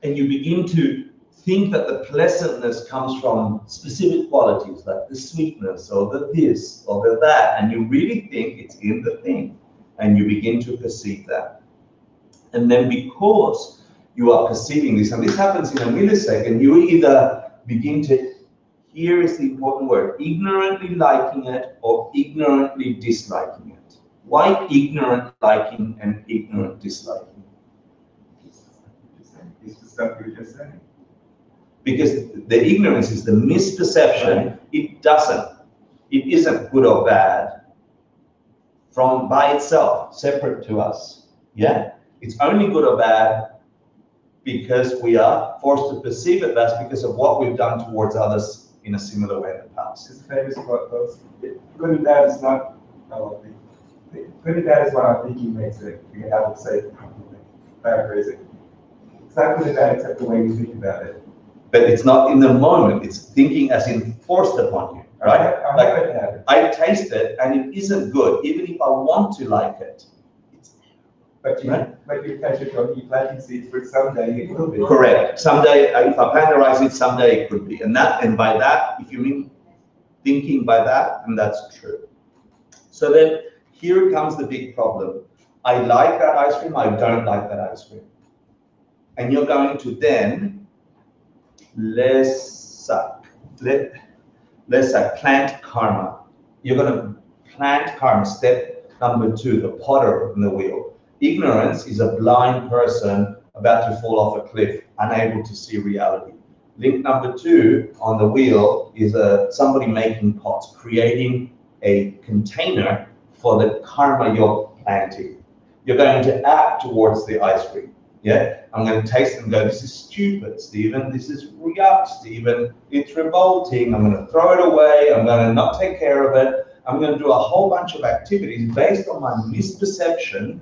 you begin to think that the pleasantness comes from specific qualities, like the sweetness or the this or the that, and you really think it's in the thing, and you begin to perceive that. And then because you are perceiving this, and this happens in a millisecond, you either begin to, here is the important word, ignorantly liking it or ignorantly disliking it. Why ignorant liking and ignorant disliking? It's the stuff you were just saying. Because the ignorance is the misperception. Right. It isn't good or bad by itself, separate to us. Yeah? It's only good or bad because we are forced to perceive it. That's because of what we've done towards others in a similar way in the past. It's a famous quote, folks. Good and bad is not, good and bad is what our thinking makes it. We have to say it properly, paraphrasing. It's not good and bad except the way we think about it. But it's not in the moment, it's thinking as in forced upon you, right? I taste it and it isn't good, even if I want to like it. But you catch it from planting seeds for someday it will be. Correct. Someday, if I panderize it, someday it could be. And by that, if you mean thinking by that, then that's true. So then, here comes the big problem. I like that ice cream, I don't like that ice cream. And you're going to then, let's say plant karma. You're going to plant karma. Step number 2, the potter in the wheel. Ignorance is a blind person about to fall off a cliff, unable to see reality. Link number 2 on the wheel is somebody making pots, creating a container for the karma you're planting. You're going to act towards the ice cream. Yeah, I'm going to taste and go, this is stupid, Stephen. This is yuck, Stephen. It's revolting. I'm going to throw it away. I'm going to not take care of it. I'm going to do a whole bunch of activities based on my misperception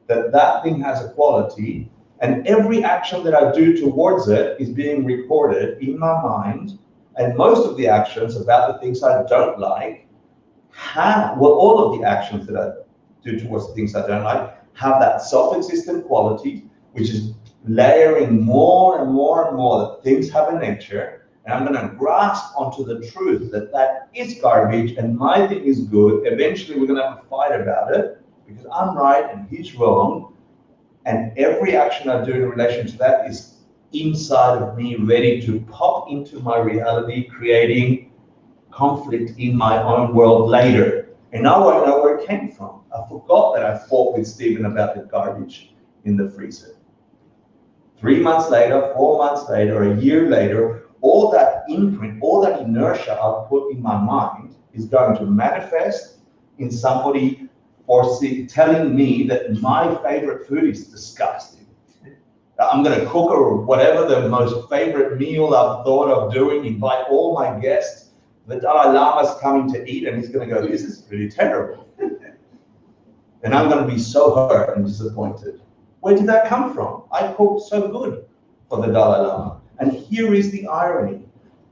that that thing has a quality, and every action that I do towards it is being recorded in my mind, and most of the actions about the things I don't like all of the actions that I do towards the things I don't like have that self-existent quality, which is layering more and more and more that things have a nature, and I'm going to grasp onto the truth that that is garbage and my thing is good. Eventually we're going to have a fight about it because I'm right and he's wrong, and every action I do in relation to that is inside of me, ready to pop into my reality, creating conflict in my own world later. And I won't know where it came from. I forgot that I fought with Stephen about the garbage in the freezer. 3 months later, 4 months later, a year later, all that imprint, all that inertia I've put in my mind is going to manifest in somebody telling me that my favorite food is disgusting. I'm going to cook or whatever the most favorite meal I've thought of doing, invite all my guests. The Dalai Lama's coming to eat and he's going to go, this is really terrible. And I'm going to be so hurt and disappointed. Where did that come from? I cooked so good for the Dalai Lama. And here is the irony.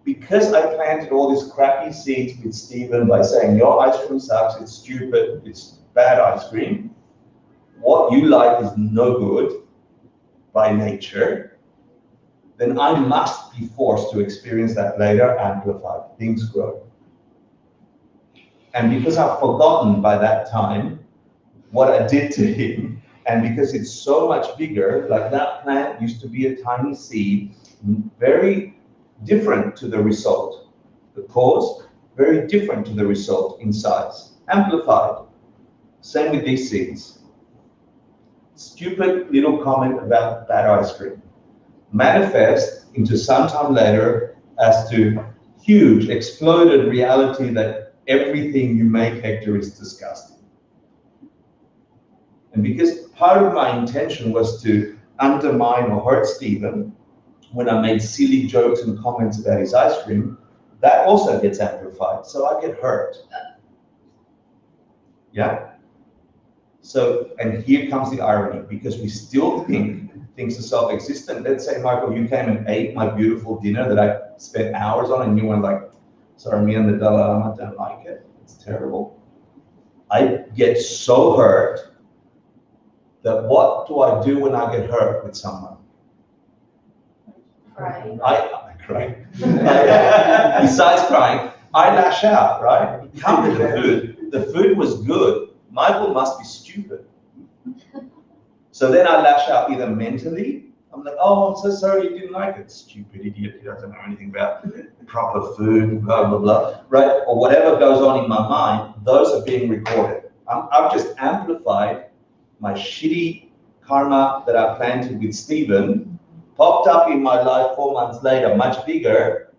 Because I planted all these crappy seeds with Stephen by saying, your ice cream sucks, it's stupid, it's bad ice cream. What you like is no good by nature. Then I must be forced to experience that later, amplified. Things grow. And because I've forgotten by that time what I did to him, and because it's so much bigger, like that plant used to be a tiny seed, very different to the result. The cause, very different to the result in size. Amplified. Same with these seeds. Stupid little comment about bad ice cream. Manifest into sometime later as to huge, exploded reality that everything you make, Hector, is disgusting. And because part of my intention was to undermine or hurt Stephen when I made silly jokes and comments about his ice cream, that also gets amplified. So I get hurt. Yeah? So, and here comes the irony, because we still think things are self-existent. Let's say, Michael, you came and ate my beautiful dinner that I spent hours on, and you went like, sorry, me and the Dalai Lama don't like it. It's terrible. I get so hurt that what do I do when I get hurt with someone? Crying. I cry. Besides crying, I lash out, right? Come to the food. The food was good. Michael must be stupid. So then I lash out either mentally. I'm like, oh, I'm so sorry you didn't like it. Stupid idiot, he doesn't know anything about proper food, blah, blah, blah, right? Or whatever goes on in my mind, those are being recorded. I've just amplified my shitty karma that I planted with Stephen, popped up in my life 4 months later, much bigger,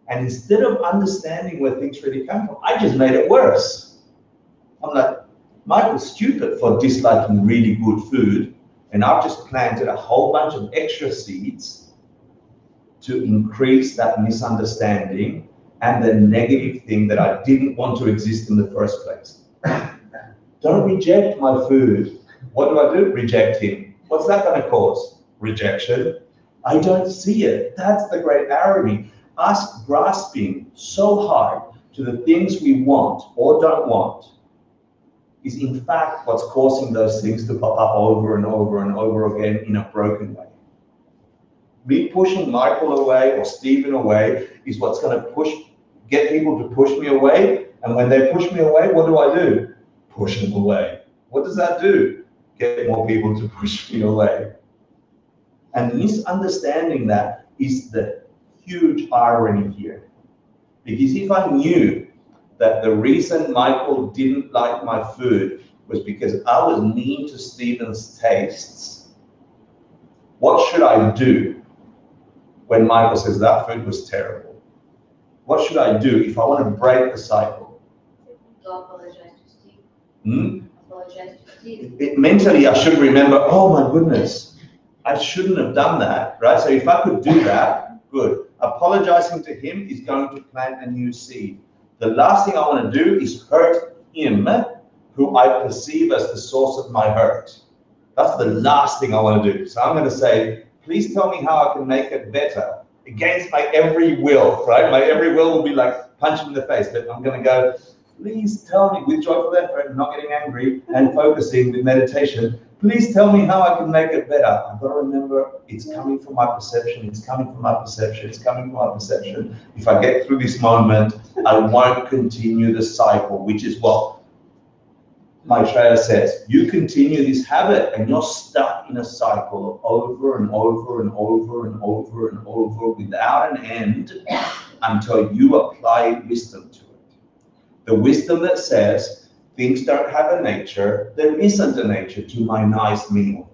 and instead of understanding where things really come from, I just made it worse. I'm like, Michael's stupid for disliking really good food, And I've just planted a whole bunch of extra seeds to increase that misunderstanding and the negative thing that I didn't want to exist in the first place. Don't reject my food. What do? Reject him. What's that going to cause? Rejection. I don't see it. That's the great irony. Us grasping so hard to the things we want or don't want is in fact what's causing those things to pop up over and over and over again in a broken way. Me pushing Michael away or Stephen away is what's going to get people to push me away. And when they push me away, what do? Push them away. What does that do? Get more people to push me away. And misunderstanding that is the huge irony here. Because if I knew that the reason Michael didn't like my food was because I was mean to Stephen's tastes, what should I do when Michael says that food was terrible? What should I do if I want to break the cycle? Apologize to Steve. Apologize to Steve. Mentally, I should remember, oh my goodness, I shouldn't have done that, right? So if I could do that, good. Apologizing to him is going to plant a new seed. The last thing I want to do is hurt him, who I perceive as the source of my hurt. That's the last thing I want to do. So I'm going to say, please tell me how I can make it better against my every will, right? My every will will be like punching in the face, but I'm going to go, please tell me with joyful effort, not getting angry and focusing with meditation. Please tell me how I can make it better. I've got to remember it's coming from my perception. It's coming from my perception. It's coming from my perception. If I get through this moment, I won't continue the cycle, which is what Maitreya says. You continue this habit and you're stuck in a cycle of over and over and over and over and over without an end until you apply wisdom to it. The wisdom that says, things don't have a nature, there isn't a nature to my nice meal.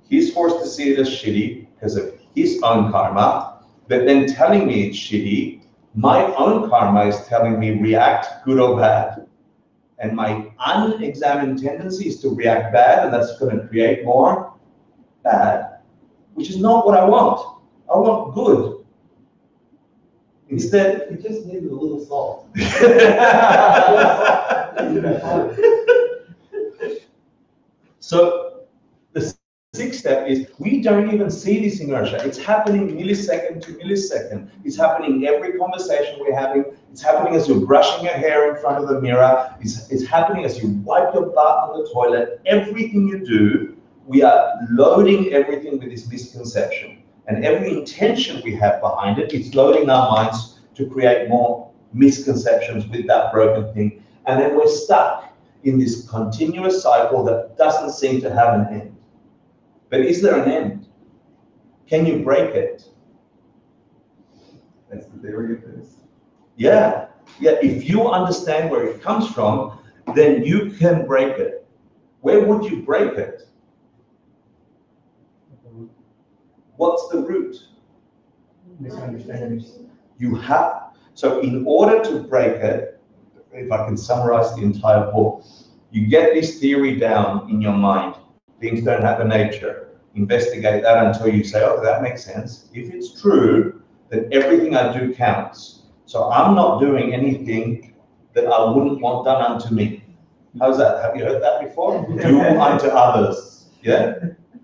He's forced to see it as shitty because of his own karma, but then telling me it's shitty, my own karma is telling me react good or bad. And my unexamined tendency is to react bad, and that's going to create more bad, which is not what I want. I want good. Instead, You just needed a little salt. So the sixth step is we don't even see this inertia. It's happening millisecond to millisecond. It's happening every conversation we're having. It's happening as you're brushing your hair in front of the mirror. It's happening as you wipe your butt on the toilet. Everything you do, we are loading everything with this misconception. And every intention we have behind it, it's loading our minds to create more misconceptions with that broken thing. And then we're stuck in this continuous cycle that doesn't seem to have an end. But is there an end? Can you break it? That's the theory of this. Yeah. If you understand where it comes from, then you can break it. Where would you break it? What's the root? Misunderstandings. You have, so in order to break it, if I can summarize the entire book, you get this theory down in your mind. Things don't have a nature. Investigate that until you say, oh, that makes sense. If it's true, then everything I do counts. So I'm not doing anything that I wouldn't want done unto me. How's that? Have you heard that before? Do unto others. Yeah?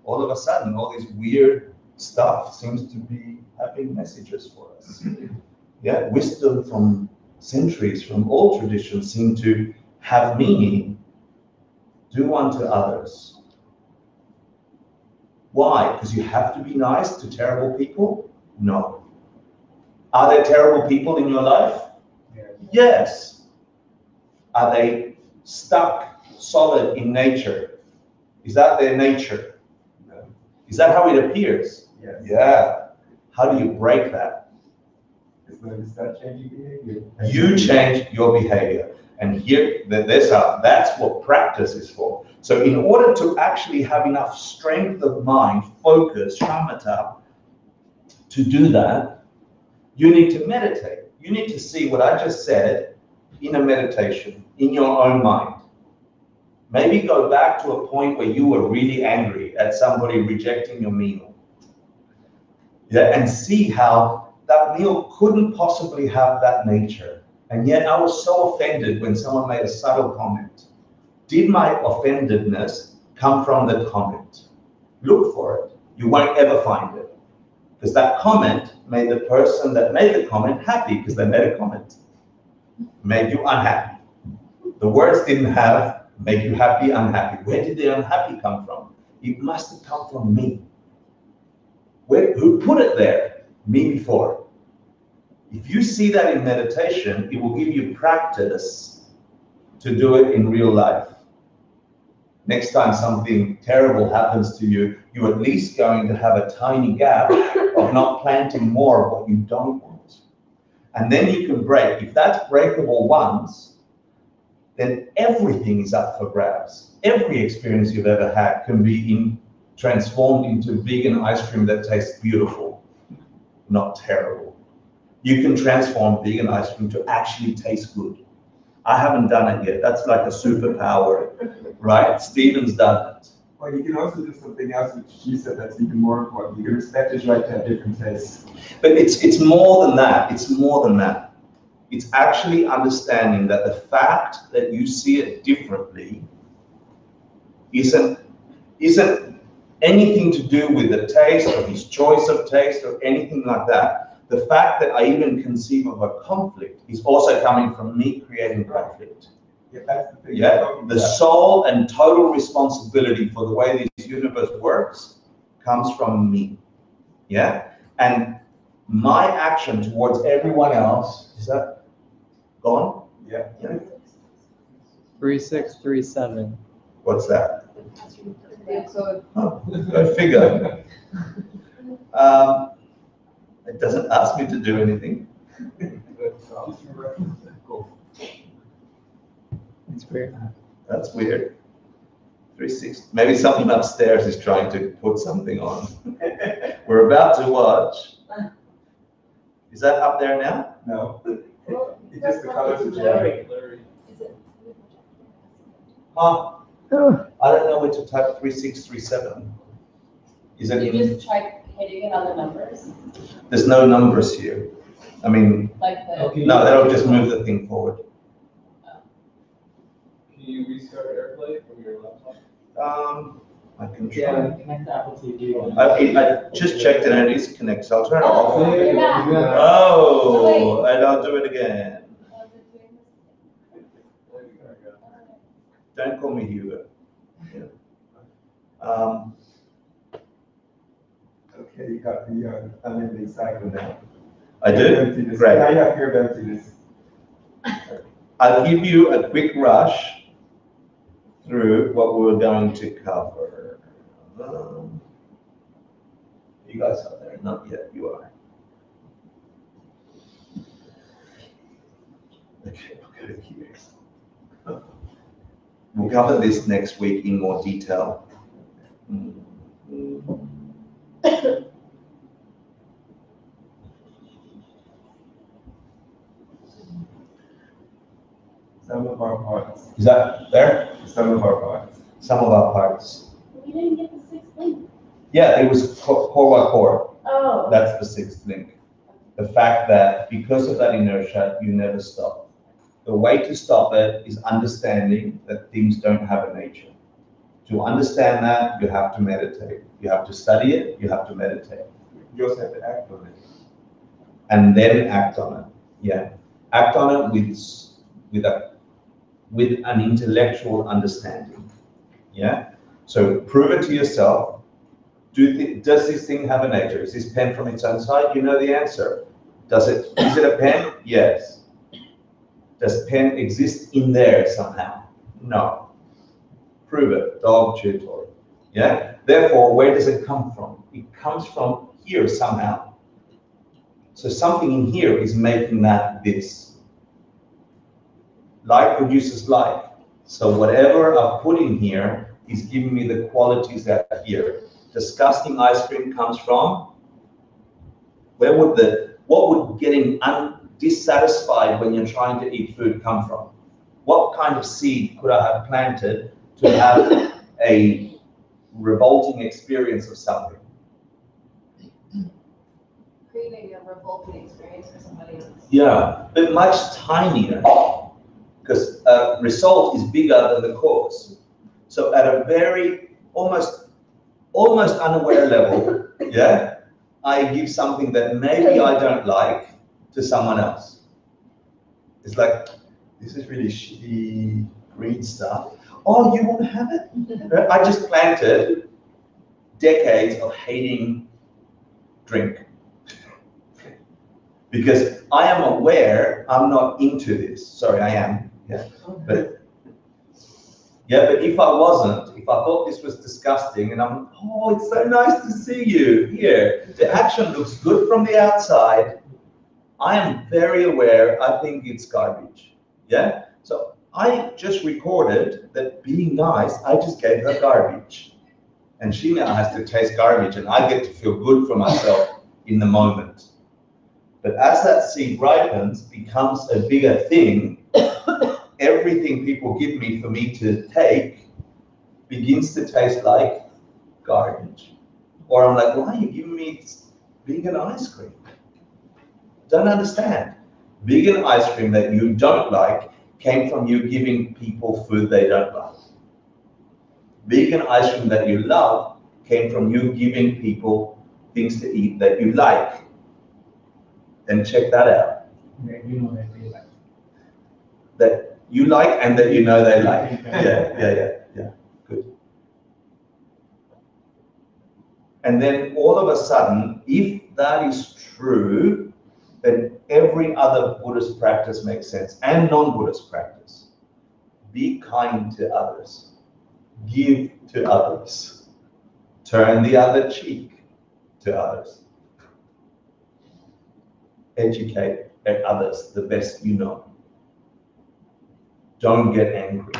All of a sudden, all this weird stuff seems to be having messages for us. Yeah, wisdom from centuries, from all traditions seem to have meaning. Do unto others. Why? Because you have to be nice to terrible people? No. Are there terrible people in your life? Yes. Are they stuck solid in nature? Is that their nature? No. Is that how it appears? Yes. Yeah. How do you break that? It's going to start changing behavior. You change your behavior. And here, that's what practice is for. So in order to actually have enough strength of mind, focus, shamatha, to do that, you need to meditate. You need to see what I just said in a meditation, in your own mind. Maybe go back to a point where you were really angry at somebody rejecting your meal. Yeah, and see how that meal couldn't possibly have that nature. And yet I was so offended when someone made a subtle comment. Did my offendedness come from the comment? Look for it. You won't ever find it. Because that comment made the person that made the comment happy because they made a comment. Made you unhappy. The words didn't have make you happy, unhappy. Where did the unhappy come from? It must have come from me. Who put it there? Me before. If you see that in meditation, it will give you practice to do it in real life. Next time something terrible happens to you, you're at least going to have a tiny gap of not planting more of what you don't want. And then you can break. If that's breakable once, then everything is up for grabs. Every experience you've ever had can be transformed into vegan ice cream that tastes beautiful, not terrible. You can transform vegan ice cream to actually taste good. I haven't done it yet. That's like a superpower, right? Stephen's done it. Well, you can also do something else, which she said that's even more important. You can respect his right to have different tastes. But it's more than that. It's more than that. It's actually understanding that the fact that you see it differently isn't anything to do with the taste or his choice of taste or anything like that. The fact that I even conceive of a conflict is also coming from me creating conflict. Yeah, that's the thing. Yeah, the sole and total responsibility for the way this universe works comes from me. Yeah, and my action towards everyone else, is that gone? Yeah. 3637. What's that? So Oh, go figure. It doesn't ask me to do anything. It's weird. That's weird. 360. Maybe someone upstairs is trying to put something on. We're about to watch. Is that up there now? No. It's just the colors are changing. Huh? I don't know where to type 3637. Is it you in? just try hitting it on the numbers, There's no numbers here. I mean, like the. Okay. no, that'll just move the thing forward. Can you restart AirPlay from your laptop? I can try. Yeah, connect to Apple TV. I just checked it and it is connected, so I'll turn it off. Oh, you're back. Oh, and I'll do it again. Don't call me Hugo. Yeah. Okay, you got the unending cycle now. I do? Emptiness. Great. Now you have fear of emptiness. I'll give you a quick rush through what we're going to cover. You guys are there? Not yet, you are. Okay, we'll go here. We'll cover this next week in more detail. Some of our parts. Is that there? Some of our parts. Some of our parts. We didn't get the sixth link. Yeah, it was core. Oh. That's the sixth link. The fact that because of that inertia, you never stop. The way to stop it is understanding that things don't have a nature. To understand that, you have to meditate. You have to study it, you have to meditate. You also have to act on it. And then act on it. Yeah. Act on it with an intellectual understanding. Yeah. So prove it to yourself. Does this thing have a nature? Is this pen from its own side? You know the answer. Is it a pen? Yes. Does pen exist in there somehow? No. Prove it. Dog tutor. Yeah. Therefore, where does it come from? It comes from here somehow. So something in here is making that this. Like produces like. So whatever I've put in here is giving me the qualities that are here. Disgusting ice cream comes from? What would getting dissatisfied when you're trying to eat food come from? What kind of seed could I have planted to have a revolting experience of something. Creating a revolting experience for somebody else. Yeah, but much tinier, because result is bigger than the cause. So at a very almost unaware level, yeah, I give something that maybe I don't like to someone else. It's like, this is really shitty green stuff. Oh, you want to have it? I just planted decades of hating drink. Because I am aware I'm not into this. Sorry, I am. Yeah. But if I wasn't, if I thought this was disgusting and I'm, oh, it's so nice to see you here. The action looks good from the outside. I am very aware I think it's garbage. Yeah? So I just recorded that being nice, I just gave her garbage. And she now has to taste garbage and I get to feel good for myself in the moment. But as that seed ripens, becomes a bigger thing, everything people give me for me to take begins to taste like garbage. Or I'm like, why are you giving me vegan ice cream? Don't understand. Vegan ice cream that you don't like came from you giving people food they don't like. Vegan ice cream that you love came from you giving people things to eat that you like. Then check that out. Yeah, you know that they like. That you like and that you know they like. Yeah. Good. And then all of a sudden, if that is true, then every other Buddhist practice makes sense, and non-Buddhist practice. Be kind to others. Give to others. Turn the other cheek to others. Educate others the best you know. Don't get angry.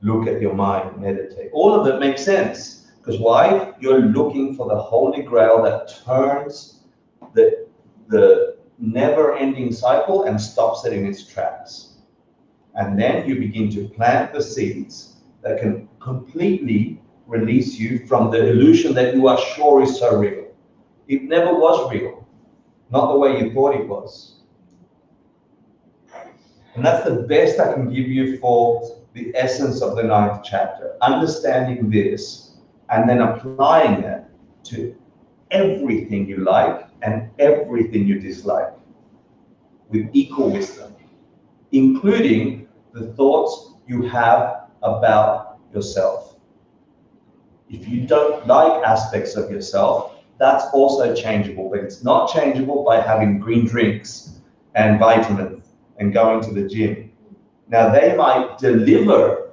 Look at your mind, meditate. All of it makes sense. Because why? You're looking for the holy grail that turns the never-ending cycle and stops it in its tracks. And then you begin to plant the seeds that can completely release you from the illusion that you are sure is so real. It never was real. Not the way you thought it was. And that's the best I can give you for the essence of the 9th chapter. Understanding this and then applying it to everything you like and everything you dislike with equal wisdom, including the thoughts you have about yourself. If you don't like aspects of yourself, that's also changeable, but it's not changeable by having green drinks and vitamins and going to the gym. Now, they might deliver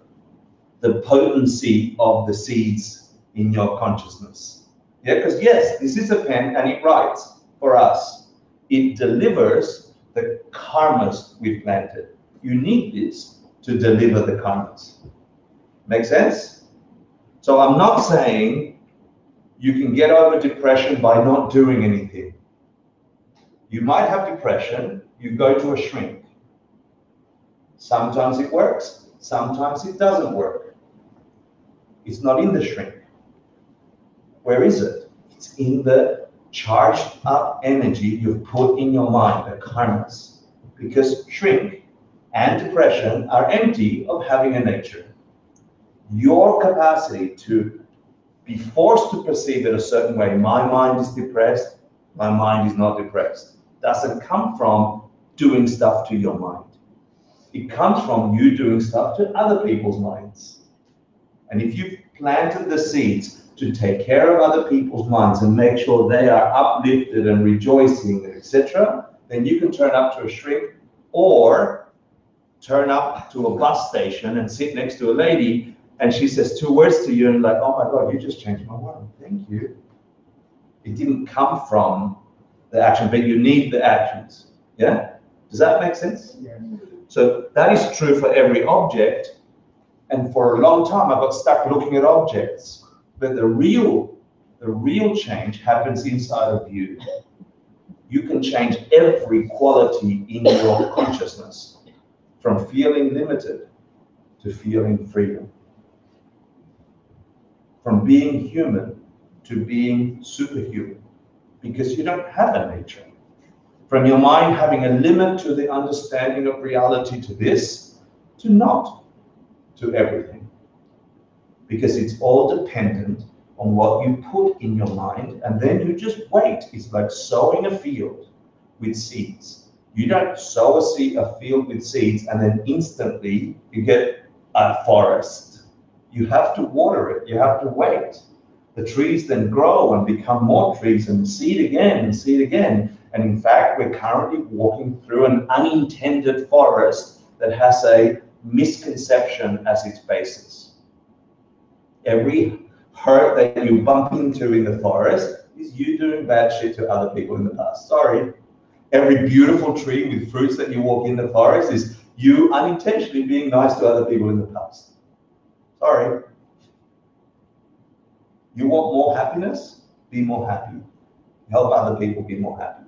the potency of the seeds in your consciousness. Yeah, because yes, this is a pen and it writes for us. It delivers the karmas we've planted. You need this to deliver the karmas. Make sense? So I'm not saying you can get over depression by not doing anything. You might have depression, you go to a shrink. Sometimes it works, sometimes it doesn't work. It's not in the shrink. Where is it? It's in the charged up energy you've put in your mind, the karmas. Because shrink and depression are empty of having a nature. Your capacity to be forced to perceive it a certain way, my mind is depressed, my mind is not depressed, doesn't come from doing stuff to your mind. It comes from you doing stuff to other people's minds. And if you've planted the seeds to take care of other people's minds and make sure they are uplifted and rejoicing, etc., then you can turn up to a shrink or turn up to a bus station and sit next to a lady and she says 2 words to you and like, oh my God, you just changed my world. Thank you. It didn't come from the action, but you need the actions. Yeah? Does that make sense? Yeah. So that is true for every object. And for a long time, I got stuck looking at objects. But the real change happens inside of you. You can change every quality in your consciousness, from feeling limited to feeling freedom. from being human to being superhuman, because you don't have a nature. From your mind having a limit to the understanding of reality to this, to not, to everything. Because it's all dependent on what you put in your mind, and then you just wait. It's like sowing a field with seeds. You don't sow a field with seeds and then instantly you get a forest. You have to water it, you have to wait. The trees then grow and become more trees and seed again and seed again. And in fact, we're currently walking through an unintended forest that has a misconception as its basis. Every hurt that you bump into in the forest is you doing bad shit to other people in the past. Sorry. Every beautiful tree with fruits that you walk in the forest is you unintentionally being nice to other people in the past. Sorry. You want more happiness? Be more happy. Help other people be more happy.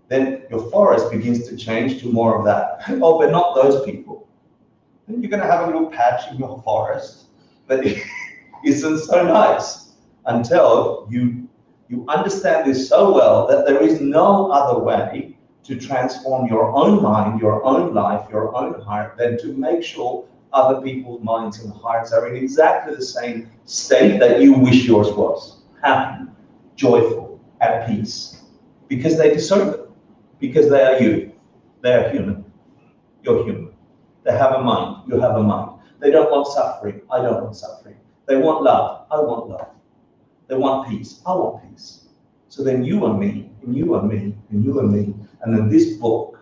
Then your forest begins to change to more of that. Oh, but not those people. Then you're going to have a little patch in your forest, but it isn't so nice until you understand this so well that there is no other way to transform your own mind, your own life, your own heart, than to make sure other people's minds and hearts are in exactly the same state that you wish yours was. Happy, joyful, at peace. Because they deserve it. Because they are you. They are human. You're human. They have a mind. You have a mind. They don't want suffering. I don't want suffering. They want love. I want love. They want peace. I want peace. So then you and me, and you and me, and you and me, and then this book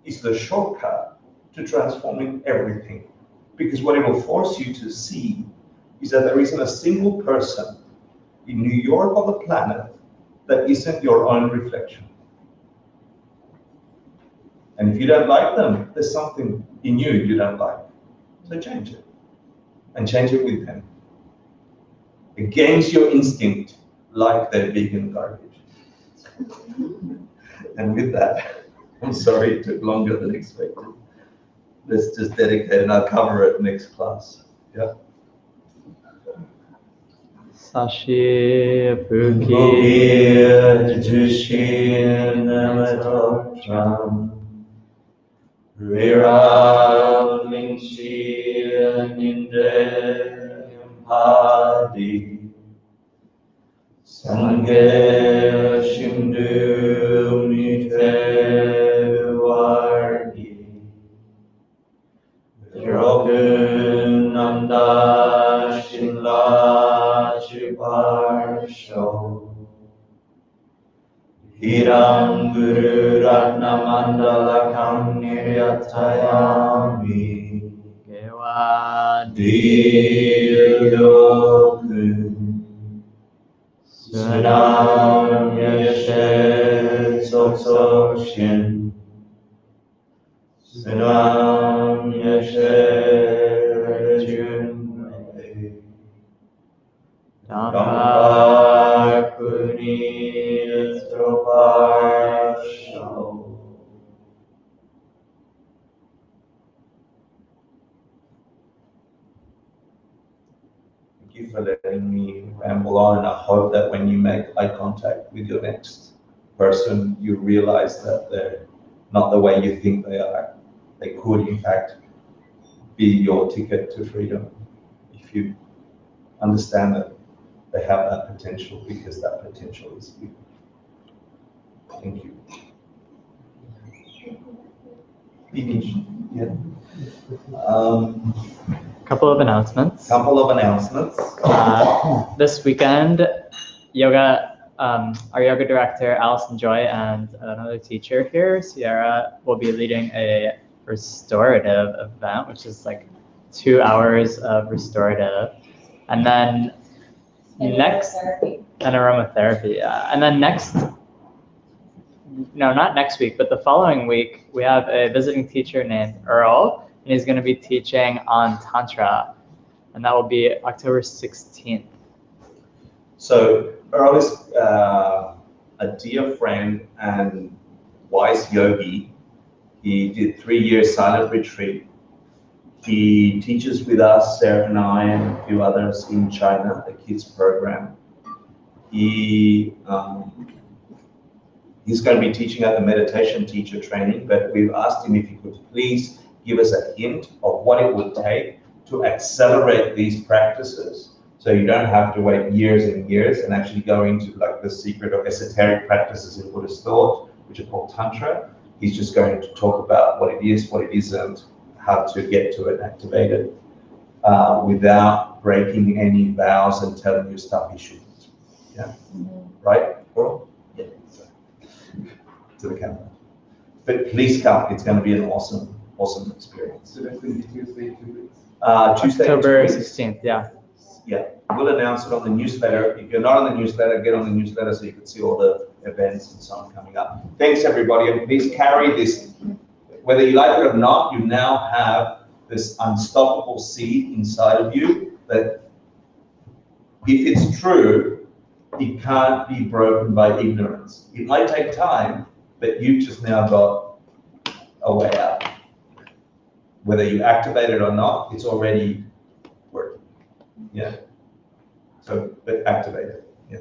is the shortcut to transforming everything. Because what it will force you to see is that there isn't a single person in New York or the planet that isn't your own reflection. And if you don't like them, there's something in you don't like. So change it. And change it with them. Against your instinct, like their vegan garbage. And with that, I'm sorry it took longer than expected. Let's just dedicate, and I'll cover it next class. Yeah. Sashi Bukir Jushin Namatotram Rira Lingshi Ninde Hadi Sange Shindu Nite Wargi Rokun Nanda Shinla Chiparsho Hiram Guru Ratna Mandala Kam Niryatayami Gewa Diyokun Sunam Yashe Soksoshin Sunam Yashe Junme Dambar Puni Troparsho. Thank you for letting me ramble on, and I hope that when you make eye contact with your next person, you realize that they're not the way you think they are. They could, in fact, be your ticket to freedom if you understand that they have that potential, because that potential is you. Thank you. Finish. Yeah. Couple of announcements. This weekend, our yoga director, Allison Joy, and another teacher here, Sierra, will be leading a restorative event, which is like 2 hours of restorative. And then aromatherapy. And then not next week, but the following week, we have a visiting teacher named Earl, and he's going to be teaching on Tantra, and that will be October 16th. So Earl is a dear friend and wise yogi. He did 3 years silent retreat He teaches with us, Sarah and I, and a few others in China, the kids program. He's going to be teaching at the meditation teacher training, but we've asked him if he could please give us a hint of what it would take to accelerate these practices, so you don't have to wait years and years and actually go into like the secret or esoteric practices in Buddhist thought, which are called Tantra. He's just going to talk about what it is, what it isn't, how to get to it, activate it, without breaking any vows and telling you stuff you shouldn't. Yeah, right? Cool? Yeah. To the camera. But please come. It's going to be an awesome, awesome experience. So that's going to be Tuesday, 2 weeks. Tuesday, October 2 weeks. 16th, yeah. Yeah, we'll announce it on the newsletter. If you're not on the newsletter, get on the newsletter so you can see all the events and so on coming up. Thanks, everybody, and please carry this. Whether you like it or not, you now have this unstoppable seed inside of you that, if it's true, it can't be broken by ignorance. It might take time, but you've just now got a way out. Whether you activate it or not, it's already working. Yeah. So, but activate it. Yeah.